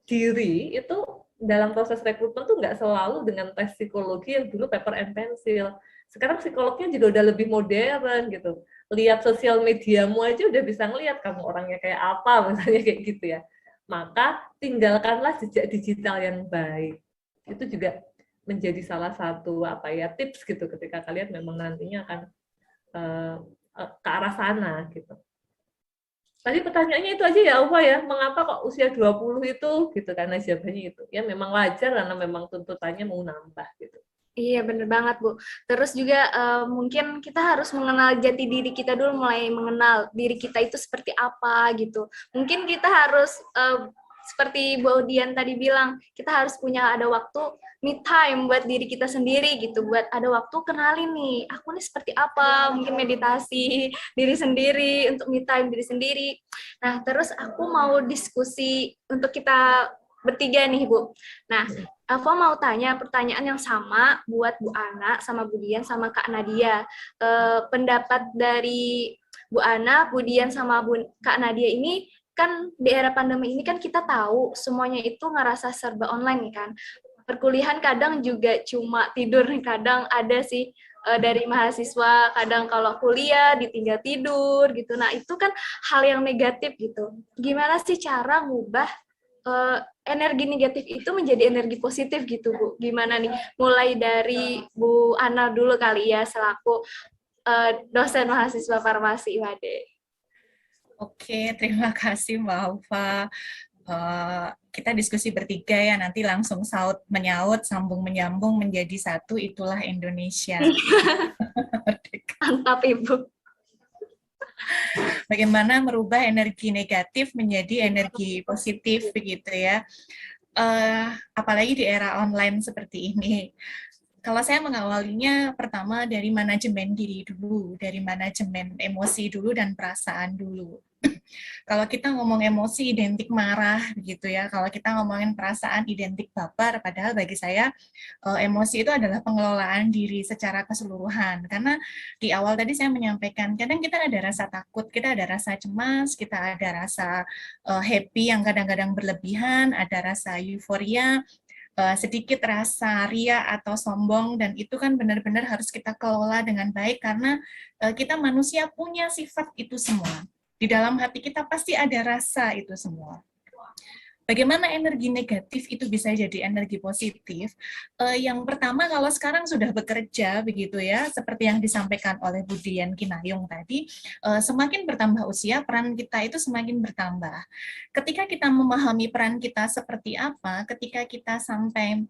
diri, itu dalam proses rekrutmen tuh nggak selalu dengan tes psikologi yang dulu paper and pencil. Sekarang psikolognya juga udah lebih modern gitu. Lihat sosial mediamu aja udah bisa ngelihat kamu orangnya kayak apa, misalnya kayak gitu ya. Maka tinggalkanlah jejak digital yang baik. Itu juga menjadi salah satu tips gitu ketika kalian memang nantinya akan ke arah sana gitu. Tadi pertanyaannya itu aja ya Ufa ya, mengapa kok usia 20 itu gitu, karena jawabannya itu. Ya memang wajar karena memang tuntutannya mau nambah gitu. Iya, bener banget, Bu. Terus juga mungkin kita harus mengenal jati diri kita dulu, mulai mengenal diri kita itu seperti apa gitu. Mungkin kita harus, seperti Bu Dian tadi bilang, kita harus ada waktu me time buat diri kita sendiri gitu, buat ada waktu kenalin nih, aku nih seperti apa, mungkin meditasi diri sendiri, untuk me time diri sendiri. Nah, terus aku mau diskusi untuk kita bertiga nih, Bu. Nah, aku mau tanya pertanyaan yang sama buat Bu Ana, sama Bu Dian, sama Kak Nadia. Pendapat dari Bu Ana, Bu Dian, sama Kak Nadia ini, kan di era pandemi ini kan kita tahu semuanya itu ngerasa serba online nih kan. Perkuliahan kadang juga cuma tidur nih, kadang ada sih dari mahasiswa, kadang kalau kuliah ditinggal tidur gitu. Nah, itu kan hal yang negatif gitu. Gimana sih cara ngubah energi negatif itu menjadi energi positif gitu, Bu? Gimana nih? Mulai dari Bu Ana dulu kali ya, selaku dosen mahasiswa farmasi UAD. Oke, terima kasih Mbak Ufa. Kita diskusi bertiga ya, nanti langsung saut menyaut, sambung menyambung menjadi satu, itulah Indonesia. Mantap, Ibu. Bagaimana merubah energi negatif menjadi energi positif begitu ya. apalagi di era online seperti ini. Kalau saya mengawalinya pertama dari manajemen diri dulu, dari manajemen emosi dulu dan perasaan dulu. Kalau kita ngomong emosi identik marah gitu ya, kalau kita ngomongin perasaan identik baper, padahal bagi saya emosi itu adalah pengelolaan diri secara keseluruhan. Karena di awal tadi saya menyampaikan, kadang kita ada rasa takut, kita ada rasa cemas, kita ada rasa happy yang kadang-kadang berlebihan, ada rasa euforia, sedikit rasa ria atau sombong, dan itu kan benar-benar harus kita kelola dengan baik karena kita manusia punya sifat itu semua. Di dalam hati kita pasti ada rasa itu semua. Bagaimana energi negatif itu bisa jadi energi positif? Yang pertama, kalau sekarang sudah bekerja begitu ya, seperti yang disampaikan oleh Bu Dian Kinayong tadi, semakin bertambah usia, peran kita itu semakin bertambah. Ketika kita memahami peran kita seperti apa, ketika kita sampai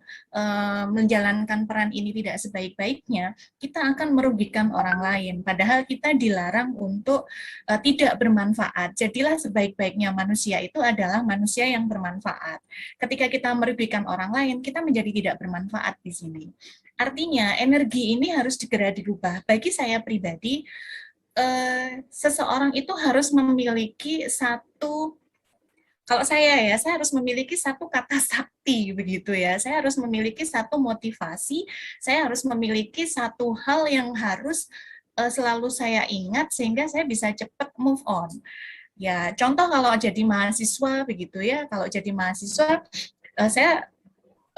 menjalankan peran ini tidak sebaik-baiknya, kita akan merugikan orang lain. Padahal kita dilarang untuk tidak bermanfaat. Jadilah sebaik-baiknya manusia itu adalah manusia yang bermanfaat. Ketika kita merugikan orang lain, kita menjadi tidak bermanfaat di sini. Artinya, energi ini harus segera dirubah. Bagi saya pribadi, seseorang itu harus memiliki satu, kalau saya harus memiliki satu kata sakti begitu ya. Saya harus memiliki satu motivasi, saya harus memiliki satu hal yang harus selalu saya ingat sehingga saya bisa cepat move on. Ya, contoh kalau jadi mahasiswa begitu ya, kalau jadi mahasiswa saya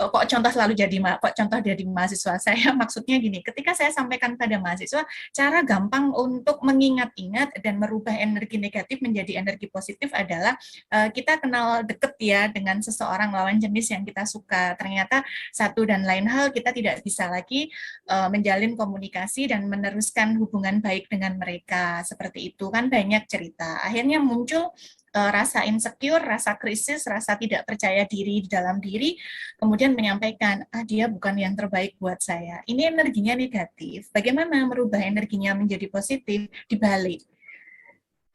kok contoh jadi mahasiswa, saya maksudnya gini, ketika saya sampaikan pada mahasiswa, cara gampang untuk mengingat-ingat dan merubah energi negatif menjadi energi positif adalah kita kenal deket ya dengan seseorang lawan jenis yang kita suka. Ternyata satu dan lain hal kita tidak bisa lagi menjalin komunikasi dan meneruskan hubungan baik dengan mereka. Seperti itu kan banyak cerita. Akhirnya muncul rasa insecure, rasa krisis, rasa tidak percaya diri di dalam diri, kemudian menyampaikan, dia bukan yang terbaik buat saya. Ini energinya negatif. Bagaimana merubah energinya menjadi positif? Dibalik.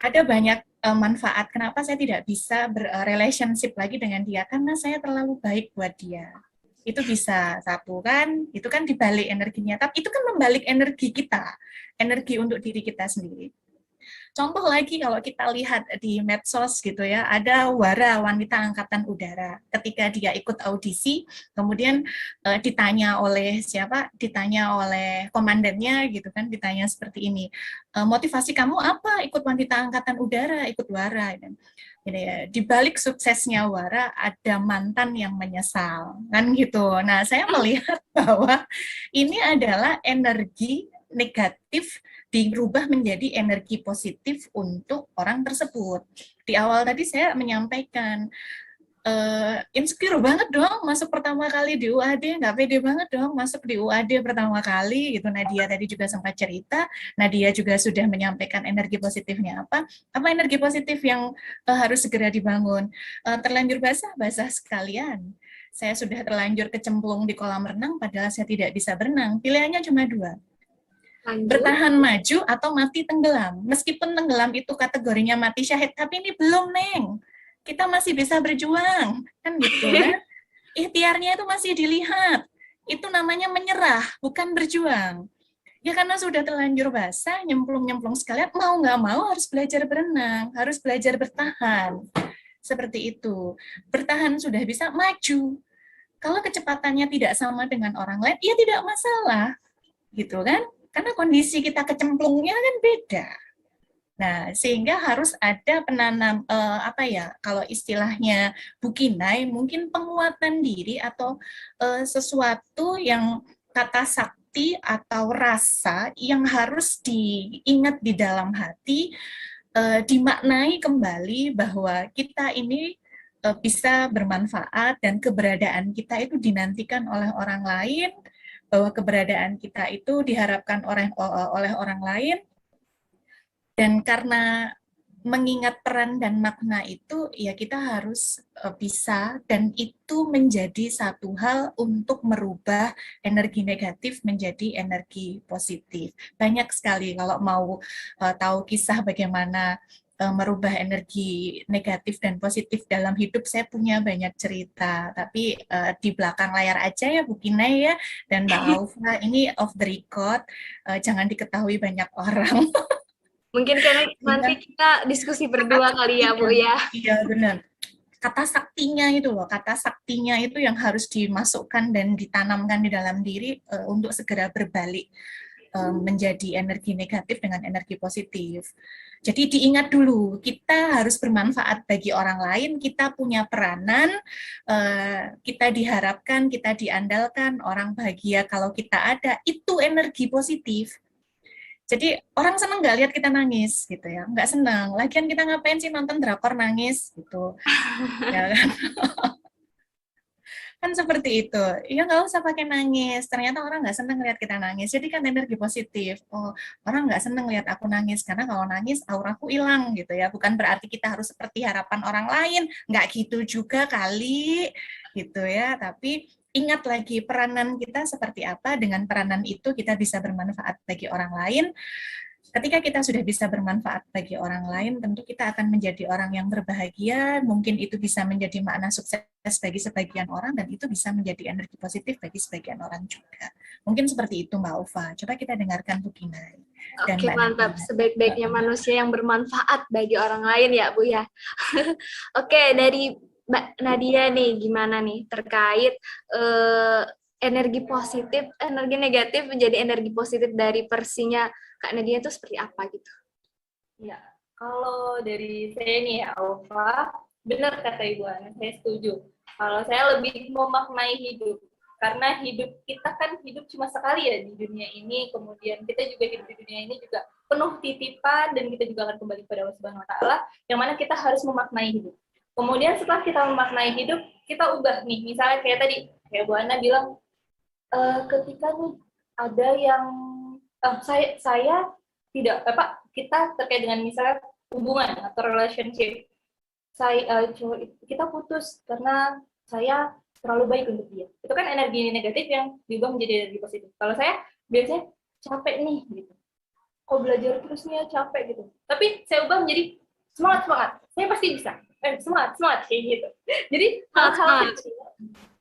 Ada banyak manfaat. Kenapa saya tidak bisa berrelationship lagi dengan dia? Karena saya terlalu baik buat dia. Itu bisa satu kan, itu kan dibalik energinya. Tapi itu kan membalik energi kita, energi untuk diri kita sendiri. Contoh lagi kalau kita lihat di medsos gitu ya, ada Wara, wanita angkatan udara. Ketika dia ikut audisi, kemudian ditanya oleh siapa? Ditanya oleh komandannya gitu kan, ditanya seperti ini. Motivasi kamu apa ikut wanita angkatan udara, ikut Wara? Gitu ya. Di balik suksesnya Wara ada mantan yang menyesal, kan gitu. Nah, saya melihat bahwa ini adalah energi negatif dirubah menjadi energi positif untuk orang tersebut. Di awal tadi saya menyampaikan, insecure banget dong masuk pertama kali di UAD, nggak pede banget dong masuk di UAD pertama kali, gitu. Nadia tadi juga sempat cerita, Nadia juga sudah menyampaikan energi positifnya apa energi positif yang harus segera dibangun. Terlanjur basah sekalian. Saya sudah terlanjur kecemplung di kolam renang, padahal saya tidak bisa berenang. Pilihannya cuma dua. Bertahan maju atau mati tenggelam. Meskipun tenggelam itu kategorinya mati syahid, tapi ini belum, Neng. Kita masih bisa berjuang, kan gitu kan? Ikhtiarnya itu masih dilihat. Itu namanya menyerah, bukan berjuang. Ya karena sudah terlanjur basah, nyemplung sekalian, mau nggak mau harus belajar berenang, harus belajar bertahan. Seperti itu. Bertahan sudah bisa, maju. Kalau kecepatannya tidak sama dengan orang lain, ya tidak masalah. Gitu kan? Karena kondisi kita kecemplungnya kan beda. Nah, sehingga harus ada penanam, kalau istilahnya Bu Kinai, mungkin penguatan diri atau sesuatu yang kata sakti atau rasa yang harus diingat di dalam hati, dimaknai kembali bahwa kita ini bisa bermanfaat dan keberadaan kita itu dinantikan oleh orang lain, bahwa keberadaan kita itu diharapkan oleh orang lain, dan karena mengingat peran dan makna itu, ya kita harus bisa, dan itu menjadi satu hal untuk merubah energi negatif menjadi energi positif. Banyak sekali kalau mau tahu kisah bagaimana merubah energi negatif dan positif dalam hidup, saya punya banyak cerita. Tapi di belakang layar aja ya Bu Kinai ya, dan Mbak Aufa, ini off the record, jangan diketahui banyak orang. Mungkin karena nanti kita diskusi berdua kali ya Bu ya. Iya benar. Kata saktinya itu loh, kata saktinya itu yang harus dimasukkan dan ditanamkan di dalam diri untuk segera berbalik menjadi energi negatif dengan energi positif. Jadi diingat dulu, kita harus bermanfaat bagi orang lain, kita punya peranan, kita diharapkan, kita diandalkan, orang bahagia kalau kita ada, itu energi positif. Jadi orang seneng nggak lihat kita nangis gitu ya, nggak senang. Lagian kita ngapain sih nonton drakor nangis gitu, ya kan? Kan seperti itu. Ya nggak usah pakai nangis. Ternyata orang nggak seneng lihat kita nangis. Jadi kan energi positif. Oh, orang nggak seneng lihat aku nangis karena kalau nangis auraku hilang gitu ya. Bukan berarti kita harus seperti harapan orang lain. Nggak gitu juga kali gitu ya. Tapi ingat lagi peranan kita seperti apa. Dengan peranan itu kita bisa bermanfaat bagi orang lain. Ketika kita sudah bisa bermanfaat bagi orang lain, tentu kita akan menjadi orang yang berbahagia, mungkin itu bisa menjadi makna sukses bagi sebagian orang, dan itu bisa menjadi energi positif bagi sebagian orang juga. Mungkin seperti itu Mbak Ufa. Coba kita dengarkan Bu Kinai. Oke, mantap. Sebaik-baiknya manusia yang bermanfaat bagi orang lain ya Bu ya. Oke, dari Mbak Nadia nih, gimana nih terkait energi positif, energi negatif menjadi energi positif dari versinya Kak Nadia itu seperti apa gitu? Ya, kalau dari saya nih ya, Alfa, benar kata Ibu Ana, saya setuju. Kalau saya lebih memaknai hidup, karena hidup kita kan hidup cuma sekali ya di dunia ini, kemudian kita juga hidup di dunia ini juga penuh titipan, dan kita juga akan kembali kepada Allah Subhanahu Wa Taala, yang mana kita harus memaknai hidup. Kemudian setelah kita memaknai hidup, kita ubah nih, misalnya kayak tadi, kayak Bu Ana bilang, ketika nih ada yang saya tidak kita terkait dengan misalnya hubungan atau relationship, kita putus karena saya terlalu baik untuk dia, itu kan energi negatif yang diubah menjadi energi positif. Kalau saya biasanya capek nih gitu, kok belajar terus nih ya, capek gitu, tapi saya ubah menjadi semangat, saya pasti bisa, semangat kayak gitu. Jadi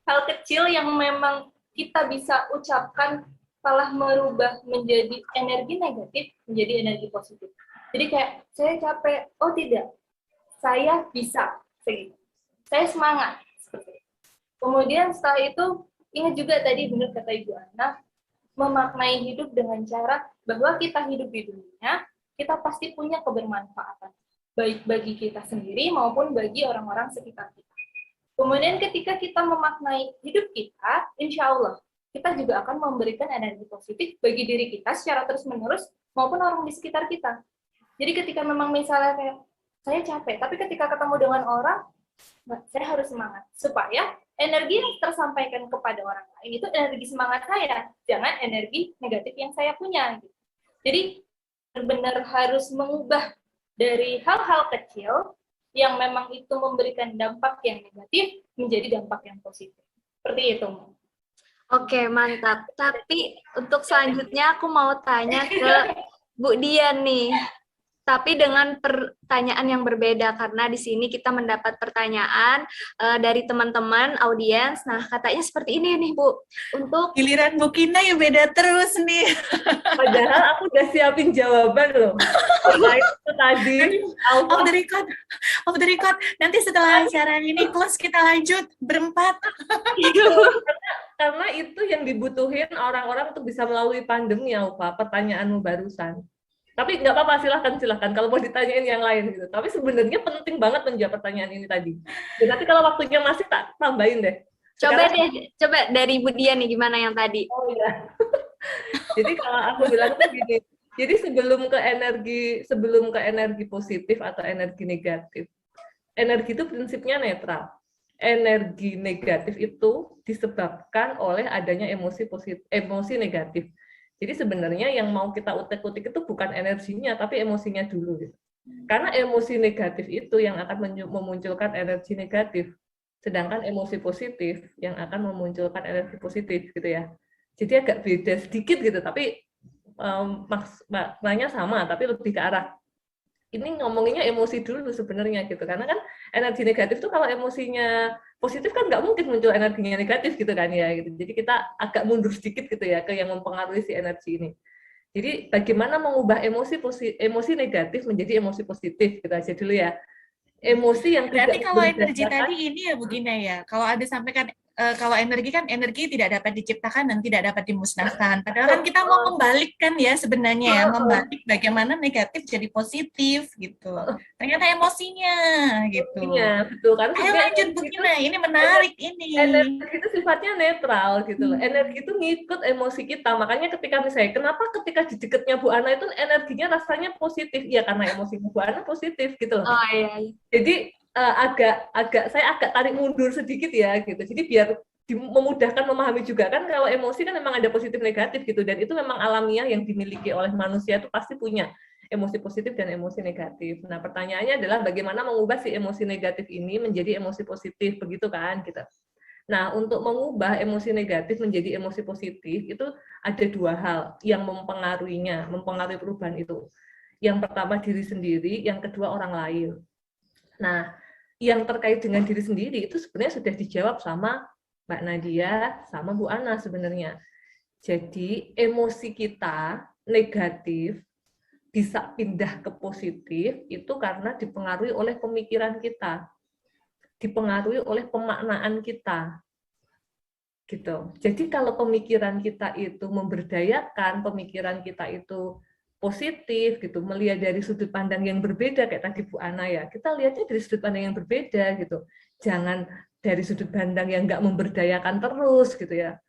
hal kecil yang memang kita bisa ucapkan malah merubah menjadi energi negatif menjadi energi positif. Jadi kayak saya capek, oh tidak, saya bisa, saya semangat. Kemudian setelah itu ingat juga tadi benar kata Ibu Ana, memaknai hidup dengan cara bahwa kita hidup di dunia, kita pasti punya kebermanfaatan, baik bagi kita sendiri maupun bagi orang-orang sekitar kita. Kemudian ketika kita memaknai hidup kita, insya Allah kita juga akan memberikan energi positif bagi diri kita secara terus-menerus maupun orang di sekitar kita. Jadi ketika memang misalnya kayak saya capek, tapi ketika ketemu dengan orang, saya harus semangat supaya energi yang tersampaikan kepada orang lain itu energi semangat saya, jangan energi negatif yang saya punya. Jadi benar-benar harus mengubah dari hal-hal kecil yang memang itu memberikan dampak yang negatif menjadi dampak yang positif. Seperti itu. Oke, mantap. Tapi untuk selanjutnya aku mau tanya ke Bu Dian nih. Tapi dengan pertanyaan yang berbeda, karena di sini kita mendapat pertanyaan dari teman-teman audiens. Nah, katanya seperti ini nih, Bu. Untuk giliran Bu Kina ya beda terus nih. Padahal aku udah siapin jawaban loh. Nah, itu tadi. Off the record. Nanti setelah acara ini close kita lanjut berempat. Karena itu yang dibutuhin orang-orang untuk bisa melalui pandemi, Alfa. Pertanyaanmu barusan. Tapi nggak apa-apa, silahkan. Kalau mau ditanyain yang lain gitu. Tapi sebenarnya penting banget menjawab pertanyaan ini tadi. Dan nanti kalau waktunya masih tak tambahin deh. Coba dari Bu Dian nih gimana yang tadi. Oh iya. Jadi kalau aku bilang tuh gini. Jadi sebelum ke energi positif atau energi negatif. Energi itu prinsipnya netral. Energi negatif itu disebabkan oleh adanya emosi negatif. Jadi sebenarnya yang mau kita utik-utik itu bukan energinya, tapi emosinya dulu. Gitu. Karena emosi negatif itu yang akan memunculkan energi negatif, sedangkan emosi positif yang akan memunculkan energi positif, gitu ya. Jadi agak beda sedikit gitu, tapi maknanya sama, tapi lebih ke arah ini ngomonginnya emosi dulu sebenarnya gitu, karena kan energi negatif tuh kalau emosinya positif kan nggak mungkin muncul energinya negatif gitu kan ya gitu. Jadi kita agak mundur sedikit gitu ya ke yang mempengaruhi si energi ini. Jadi bagaimana mengubah emosi negatif menjadi emosi positif, gitu aja dulu ya. Emosi yang Berarti tidak kalau energi berdasarkan, tadi ini ya begini ya, kalau ada sampaikan kalau energi kan energi tidak dapat diciptakan dan tidak dapat dimusnahkan. Padahal kan kita mau membalikkan ya sebenarnya ya, membalik bagaimana negatif jadi positif gitu. Ternyata emosinya gitu. betul, karena Ayo sebenarnya lanjut Bu energi itu Kina, ini menarik ini. energi itu sifatnya netral gitu loh. Energi itu ngikut emosi kita. Makanya ketika misalnya, kenapa ketika di dekatnya Bu Ana itu energinya rasanya positif? Ya karena emosinya Bu Ana positif gitu loh. Oh iya. Jadi saya agak tarik mundur sedikit ya gitu. Jadi biar memudahkan memahami juga kan kalau emosi kan memang ada positif negatif gitu, dan itu memang alamiah yang dimiliki oleh manusia, itu pasti punya emosi positif dan emosi negatif. Nah, pertanyaannya adalah bagaimana mengubah si emosi negatif ini menjadi emosi positif, begitu kan gitu. Nah, untuk mengubah emosi negatif menjadi emosi positif itu ada dua hal yang mempengaruhi perubahan itu. Yang pertama diri sendiri, yang kedua orang lain. Nah, yang terkait dengan diri sendiri itu sebenarnya sudah dijawab sama Mbak Nadia, sama Bu Ana sebenarnya. Jadi, emosi kita negatif bisa pindah ke positif itu karena dipengaruhi oleh pemikiran kita, dipengaruhi oleh pemaknaan kita. Gitu. Jadi kalau pemikiran kita itu memberdayakan, pemikiran kita itu positif gitu, melihat dari sudut pandang yang berbeda kayak tadi Bu Ana ya, kita lihatnya dari sudut pandang yang berbeda gitu, jangan dari sudut pandang yang nggak memberdayakan terus gitu ya,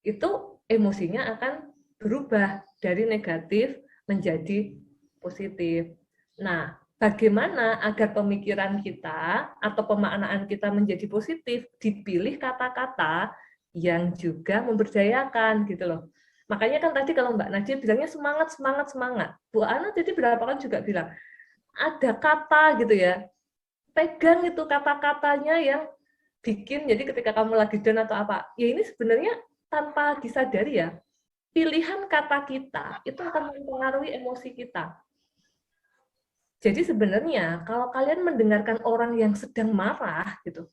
itu emosinya akan berubah dari negatif menjadi positif. Nah, bagaimana agar pemikiran kita atau pemaknaan kita menjadi positif? Dipilih kata-kata yang juga memberdayakan gitu loh. Makanya kan tadi kalau Mbak Nadia bilangnya semangat, semangat, semangat. Bu Ana tadi berapa kan juga bilang, ada kata gitu ya, pegang itu kata-katanya yang bikin, jadi ketika kamu lagi down atau apa, ya ini sebenarnya tanpa disadari ya, pilihan kata kita itu akan mempengaruhi emosi kita. Jadi sebenarnya kalau kalian mendengarkan orang yang sedang marah gitu,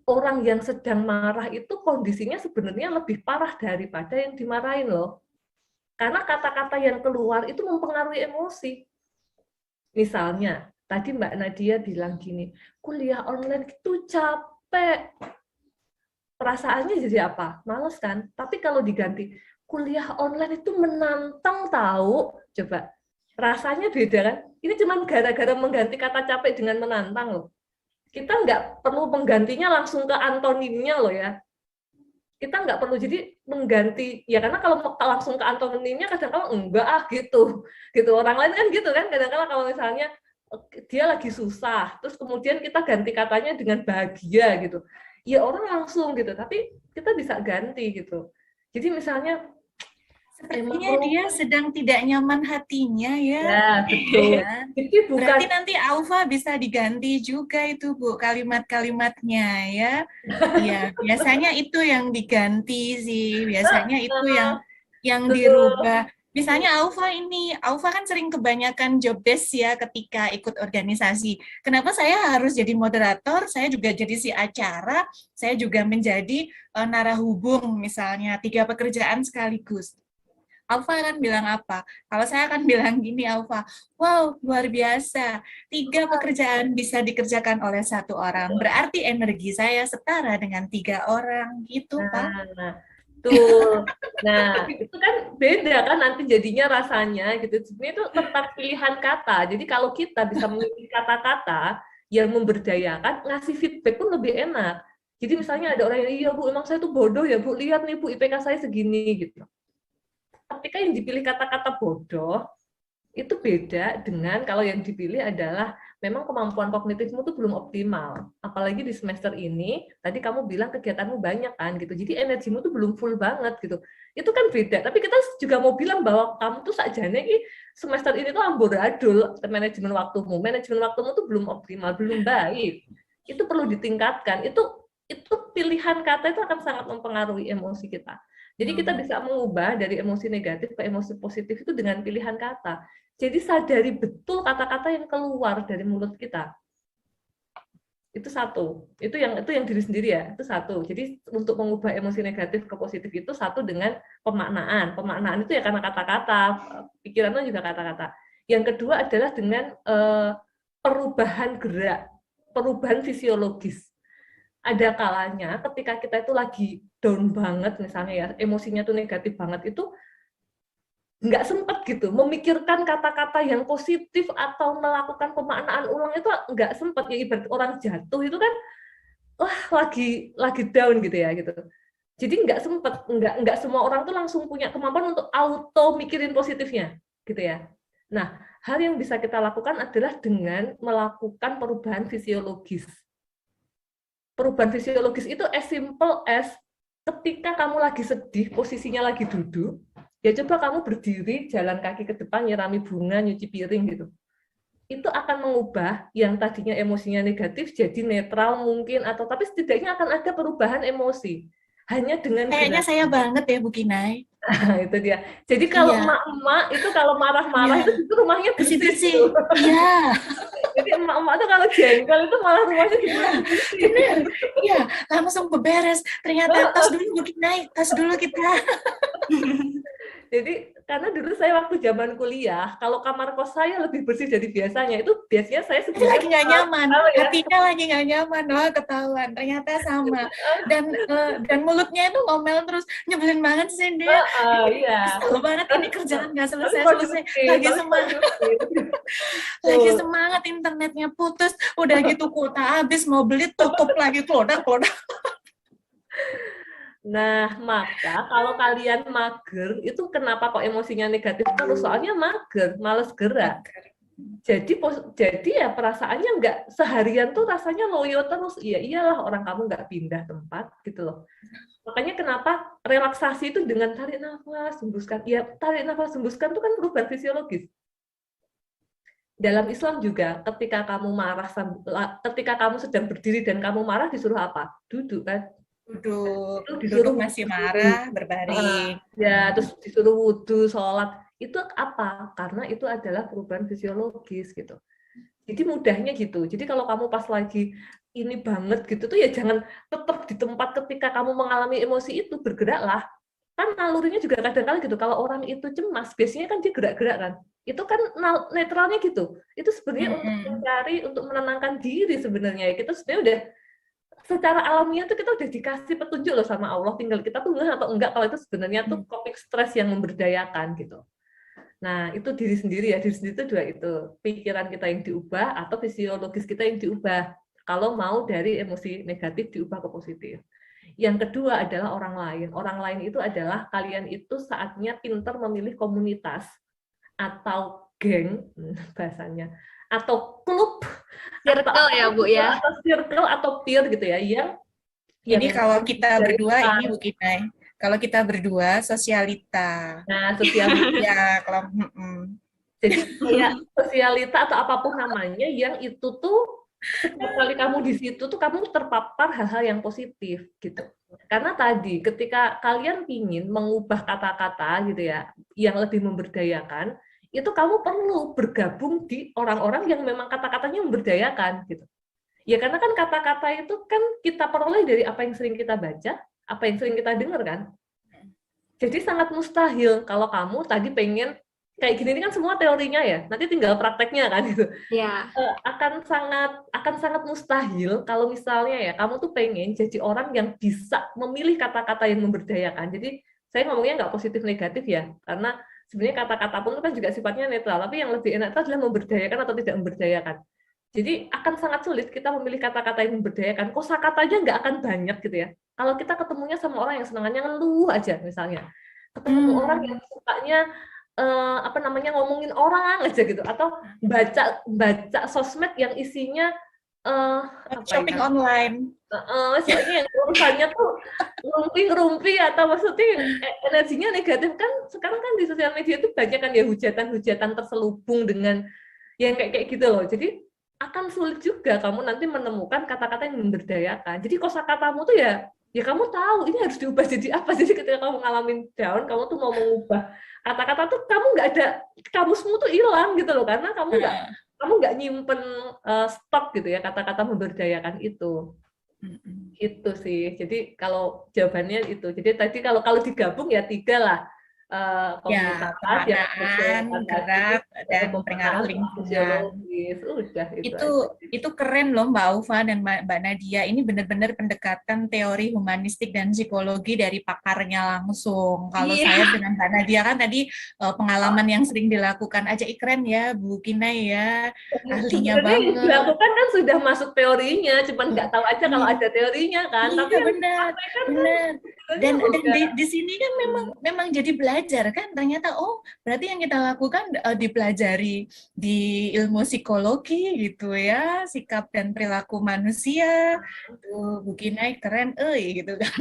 orang yang sedang marah itu kondisinya sebenarnya lebih parah daripada yang dimarahin loh. Karena kata-kata yang keluar itu mempengaruhi emosi. Misalnya, tadi Mbak Nadia bilang gini, kuliah online itu capek. Perasaannya jadi apa? Males kan? Tapi kalau diganti, kuliah online itu menantang tahu. Coba, rasanya beda kan? Ini cuma gara-gara mengganti kata capek dengan menantang loh. Kita nggak perlu menggantinya langsung ke antonimnya loh ya. Kita nggak perlu jadi mengganti, ya karena kalau langsung ke antonimnya kadang-kadang enggak gitu. Orang lain kan gitu kan, kadang-kadang kalau misalnya dia lagi susah, terus kemudian kita ganti katanya dengan bahagia gitu. Ya orang langsung gitu, tapi kita bisa ganti gitu. Jadi misalnya Sepertinya dia sedang tidak nyaman hatinya ya. Ya, betul. Ya. Jadi bukan, berarti nanti Aufa bisa diganti juga itu Bu kalimat-kalimatnya ya. Iya, biasanya itu yang diganti sih. Biasanya itu yang dirubah. Misalnya Aufa kan sering kebanyakan job desk ya ketika ikut organisasi. Kenapa saya harus jadi moderator? Saya juga jadi si acara, saya juga menjadi narahubung misalnya 3 pekerjaan sekaligus. Alfa akan bilang apa? Kalau saya akan bilang gini, Alfa, wow, luar biasa. 3 pekerjaan bisa dikerjakan oleh 1 orang. Berarti energi saya setara dengan 3 orang. Gitu, Pak. Tuh. Nah, itu kan beda kan nanti jadinya rasanya gitu. Sebenarnya itu tetap pilihan kata. Jadi kalau kita bisa memilih kata-kata yang memberdayakan, ngasih feedback pun lebih enak. Jadi misalnya ada orang yang, iya Bu, emang saya tuh bodoh ya Bu, lihat nih Bu, IPK saya segini gitu. Ketika yang dipilih kata-kata bodoh, itu beda dengan kalau yang dipilih adalah memang kemampuan kognitifmu tuh belum optimal. Apalagi di semester ini, tadi kamu bilang kegiatanmu banyak kan gitu. Jadi energimu tuh belum full banget gitu. Itu kan beda. Tapi kita juga mau bilang bahwa kamu tuh sakjane semester ini tuh amburadul manajemen waktumu tuh belum optimal, belum baik. Itu perlu ditingkatkan. Itu pilihan kata itu akan sangat mempengaruhi emosi kita. Jadi kita bisa mengubah dari emosi negatif ke emosi positif itu dengan pilihan kata. Jadi sadari betul kata-kata yang keluar dari mulut kita. Itu satu. Itu yang diri sendiri ya. Itu satu. Jadi untuk mengubah emosi negatif ke positif itu satu dengan pemaknaan. Pemaknaan itu ya karena kata-kata, pikirannya juga kata-kata. Yang kedua adalah dengan perubahan gerak, perubahan fisiologis. Ada kalanya ketika kita itu lagi down banget misalnya ya, emosinya tuh negatif banget, itu nggak sempat gitu memikirkan kata-kata yang positif atau melakukan pemaknaan ulang, itu nggak sempat ya. Ibarat orang jatuh itu kan wah lagi down gitu ya gitu. Jadi nggak sempat, nggak semua orang tuh langsung punya kemampuan untuk auto mikirin positifnya gitu ya. Nah, hal yang bisa kita lakukan adalah dengan melakukan perubahan fisiologis. Perubahan fisiologis itu as simple as ketika kamu lagi sedih, posisinya lagi duduk, ya coba kamu berdiri, jalan kaki ke depan, nyirami bunga, nyuci piring gitu. Itu akan mengubah yang tadinya emosinya negatif jadi netral mungkin, atau tapi setidaknya akan ada perubahan emosi. Hanya dengan Kayaknya saya banget ya Bu Kinai. Nah, itu dia. Jadi kalau emak-emak itu kalau marah-marah itu rumahnya bersih. Iya. Jadi emak-emak tuh kalau jengkel itu malah rumahnya bersih. Bener. Iya, langsung beberes. Ternyata tas dulu Bu Kinai, tas dulu kita. Jadi karena dulu saya waktu zaman kuliah, kalau kamar kos saya lebih bersih dari biasanya, itu biasanya saya sebenarnya lagi nggak nyaman, hatinya lagi nggak nyaman, wah ketahuan, ternyata sama. Dan mulutnya itu ngomel terus, nyebelin banget sih dia. Iya. Kesel banget ini kerjaan nggak selesai. Lagi semangat internetnya putus, udah gitu kuota habis, mau beli tutup lagi kuota. Nah, maka kalau kalian mager, itu kenapa kok emosinya negatif terus? Soalnya mager, males gerak. Jadi ya perasaannya nggak seharian tuh rasanya loyo terus. Iya iyalah orang kamu nggak pindah tempat gitu loh. Makanya kenapa relaksasi itu dengan tarik nafas, hembuskan. Ya tarik nafas, hembuskan itu kan perubahan fisiologis. Dalam Islam juga ketika kamu marah, ketika kamu sedang berdiri dan kamu marah disuruh apa? Duduk kan? Duduk masih marah, berbaring. Ya, terus disuruh wudhu, sholat. Itu apa? Karena itu adalah perubahan fisiologis gitu. Jadi mudahnya gitu. Jadi kalau kamu pas lagi ini banget gitu tuh ya jangan tetap di tempat ketika kamu mengalami emosi itu, bergeraklah. Kan nalurinya juga kadang-kadang gitu. Kalau orang itu cemas, biasanya kan dia gerak-gerak kan. Itu kan netralnya gitu. Itu sebenarnya untuk mencari, untuk menenangkan diri sebenarnya. Kita sebenarnya udah secara alamiah tuh kita udah dikasih petunjuk loh sama Allah, tinggal kita tuh nggak atau enggak kalau itu sebenarnya tuh coping stress yang memberdayakan gitu. Nah, itu diri sendiri ya, diri sendiri itu dua itu, pikiran kita yang diubah atau fisiologis kita yang diubah. Kalau mau dari emosi negatif diubah ke positif. Yang kedua adalah orang lain. Orang lain itu adalah kalian itu saatnya pintar memilih komunitas atau geng bahasanya, atau klub, circle ya Bu ya, atau circle atau peer gitu ya, yang jadi kalau kita berdua ini Bu Kinai, kalau kita berdua sosialita. Nah, sosialita. Ya, kalau jadi ya, sosialita atau apapun namanya yang itu tuh setiap kali kamu di situ tuh kamu terpapar hal-hal yang positif gitu. Karena tadi ketika kalian ingin mengubah kata-kata gitu ya, yang lebih memberdayakan, itu kamu perlu bergabung di orang-orang yang memang kata-katanya memberdayakan gitu. Ya karena kan kata-kata itu kan kita peroleh dari apa yang sering kita baca, apa yang sering kita dengar kan. Jadi sangat mustahil kalau kamu tadi pengen kayak gini, ini kan semua teorinya ya, nanti tinggal prakteknya kan gitu. Ya. Akan sangat mustahil kalau misalnya ya kamu tuh pengen jadi orang yang bisa memilih kata-kata yang memberdayakan. Jadi saya ngomongnya nggak positif negatif ya, karena sebenarnya kata-kata pun itu kan juga sifatnya netral, tapi yang lebih enak itu adalah memberdayakan atau tidak memberdayakan. Jadi akan sangat sulit kita memilih kata-kata yang memberdayakan. Kosakatanya nggak akan banyak gitu ya. Kalau kita ketemunya sama orang yang senangannya ngeluh aja misalnya, ketemu orang yang sukanya ngomongin orang aja gitu, atau baca sosmed yang isinya shopping online. Soalnya yang urusannya tuh ngerumpi atau maksudnya energinya negatif kan. Sekarang kan di sosial media itu banyak kan ya hujatan terselubung dengan yang kayak gitu loh. Jadi akan sulit juga kamu nanti menemukan kata-kata yang memberdayakan. Jadi kosakatamu tuh ya ya kamu tahu ini harus diubah jadi apa. Jadi ketika kamu ngalamin down, kamu tuh mau mengubah kata-kata tuh kamu nggak ada, kamusmu tuh hilang gitu loh, karena kamu nggak nyimpen stok gitu ya kata-kata memberdayakan itu. Itu sih. Jadi kalau jawabannya itu. Jadi tadi kalau digabung ya 3 lah. Komunitas, pemaknaan, gerak, dan pengaruh lingkungan. Udah Itu keren loh Mbak Aufa dan Mbak Nadia. Ini benar-benar pendekatan teori humanistik dan psikologi dari pakarnya langsung. Kalau saya dengan Mbak Nadia kan tadi pengalaman yang sering dilakukan aja, keren ya Bu Kinai ya, ahlinya banget. Dilakukan kan sudah masuk teorinya, cuman nggak tahu aja kalau ada teorinya kan. Iya, tapi benar. Dan di sini kan memang jadi belajar kan, ternyata berarti yang kita lakukan dipelajari di ilmu psikologi gitu ya, sikap dan perilaku manusia. Tuh Bu Kinai keren gitu kan.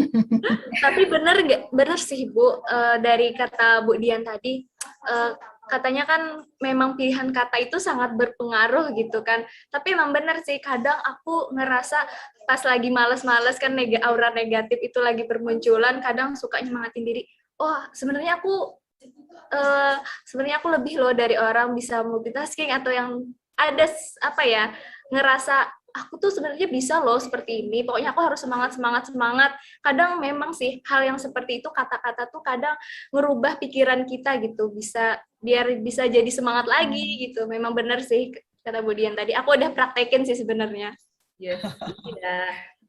Tapi bener sih Bu, dari kata Bu Dian tadi, katanya kan memang pilihan kata itu sangat berpengaruh gitu kan. Tapi emang bener sih, kadang aku ngerasa pas lagi males-males kan aura negatif itu lagi bermunculan, kadang suka nyemangatin diri. Sebenarnya aku lebih loh dari orang bisa multitasking atau yang ada ngerasa aku tuh sebenarnya bisa loh seperti ini. Pokoknya aku harus semangat. Kadang memang sih hal yang seperti itu, kata-kata tuh kadang ngerubah pikiran kita gitu, biar bisa jadi semangat lagi gitu. Memang benar sih kata Bu Dian tadi. Aku udah praktekin sih sebenarnya. Yes,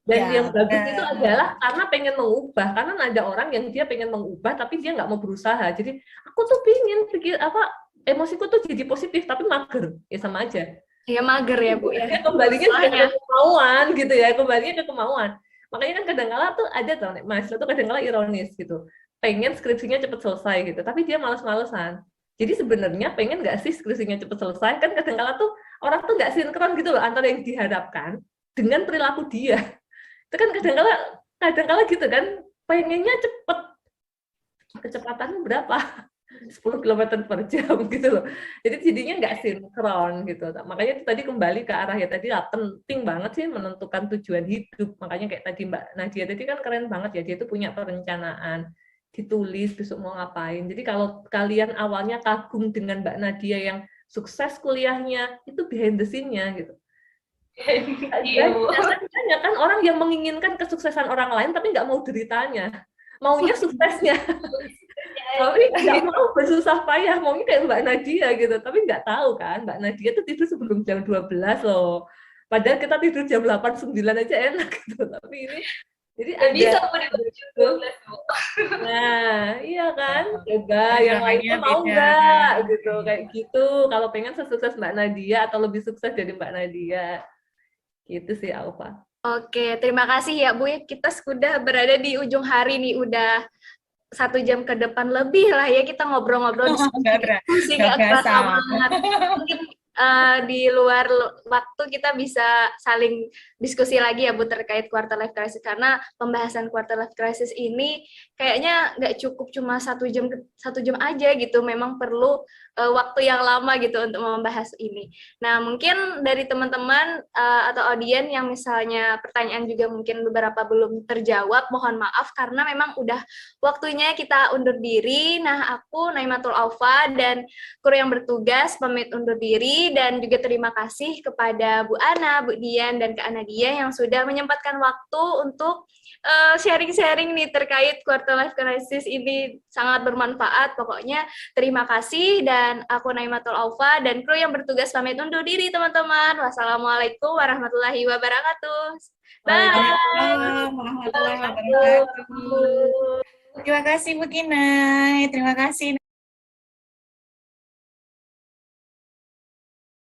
Dan yang bagus itu adalah karena pengen mengubah. Karena ada orang yang dia pengen mengubah tapi dia nggak mau berusaha. Jadi aku tuh emosiku tuh jadi positif tapi mager. Ya sama aja. Ya mager ya Bu ya. Kembalinya ke kemauan gitu ya, kembalinya ke kemauan. Makanya kan kadang-kala tuh ada tuh mahasiswa tuh kadang-kala ironis gitu. Pengen skripsinya cepet selesai gitu, tapi dia malas-malesan. Jadi sebenarnya pengen nggak sih skripsinya cepet selesai? Kan kadang-kala tuh orang tuh nggak sinkron gitu loh antara yang diharapkan dengan perilaku dia. Itu kan kadang-kala gitu kan, pengennya cepet. Kecepatannya berapa? 10 km per jam gitu loh. Jadi jadinya nggak sinkron gitu. Makanya itu tadi kembali ke arah ya tadi penting banget sih menentukan tujuan hidup. Makanya kayak tadi Mbak Nadia tadi kan keren banget ya, dia itu punya perencanaan, ditulis besok mau ngapain. Jadi kalau kalian awalnya kagum dengan Mbak Nadia yang sukses kuliahnya, itu behind the scene-nya gitu. Biasanya kan orang yang menginginkan kesuksesan orang lain tapi nggak mau deritanya, maunya suksesnya. Tapi nggak mau bersusah payah, maunya kayak Mbak Nadia gitu. Tapi nggak tahu kan, Mbak Nadia tuh tidur sebelum jam 12 loh. Padahal kita tidur jam 8, 9 aja enak gitu. Tapi ini, jadi ada bisa gitu. Nah, iya kan? Coba yang lainnya mau nggak gitu, kayak gitu. Kalau pengen sesukses Mbak Nadia atau lebih sukses dari Mbak Nadia. Gitu sih, Aufa. Oke, terima kasih ya Bu. Kita sudah berada di ujung hari nih, udah 1 jam ke depan lebih lah ya kita ngobrol-ngobrol diskusi nggak kerasa banget. Mungkin di luar waktu kita bisa saling diskusi lagi ya Bu terkait quarter life crisis, karena pembahasan quarter life crisis ini kayaknya nggak cukup cuma 1 jam aja gitu, memang perlu waktu yang lama gitu untuk membahas ini. Nah mungkin dari teman-teman atau audien yang misalnya pertanyaan juga mungkin beberapa belum terjawab, mohon maaf karena memang udah waktunya kita undur diri. Nah aku Naimatul Aufa dan kru yang bertugas pamit undur diri, dan juga terima kasih kepada Bu Ana, Bu Dian, dan Kak Nadia yang sudah menyempatkan waktu untuk sharing-sharing nih terkait quarter life crisis ini, sangat bermanfaat. Pokoknya terima kasih, dan aku Naimatul Aufa dan kru yang bertugas pamit undur diri teman-teman. Wassalamualaikum warahmatullahi wabarakatuh. Bye. Waalaikumsalam warahmatullahi wabarakatuh. Terima kasih Bu Kinai. Terima kasih.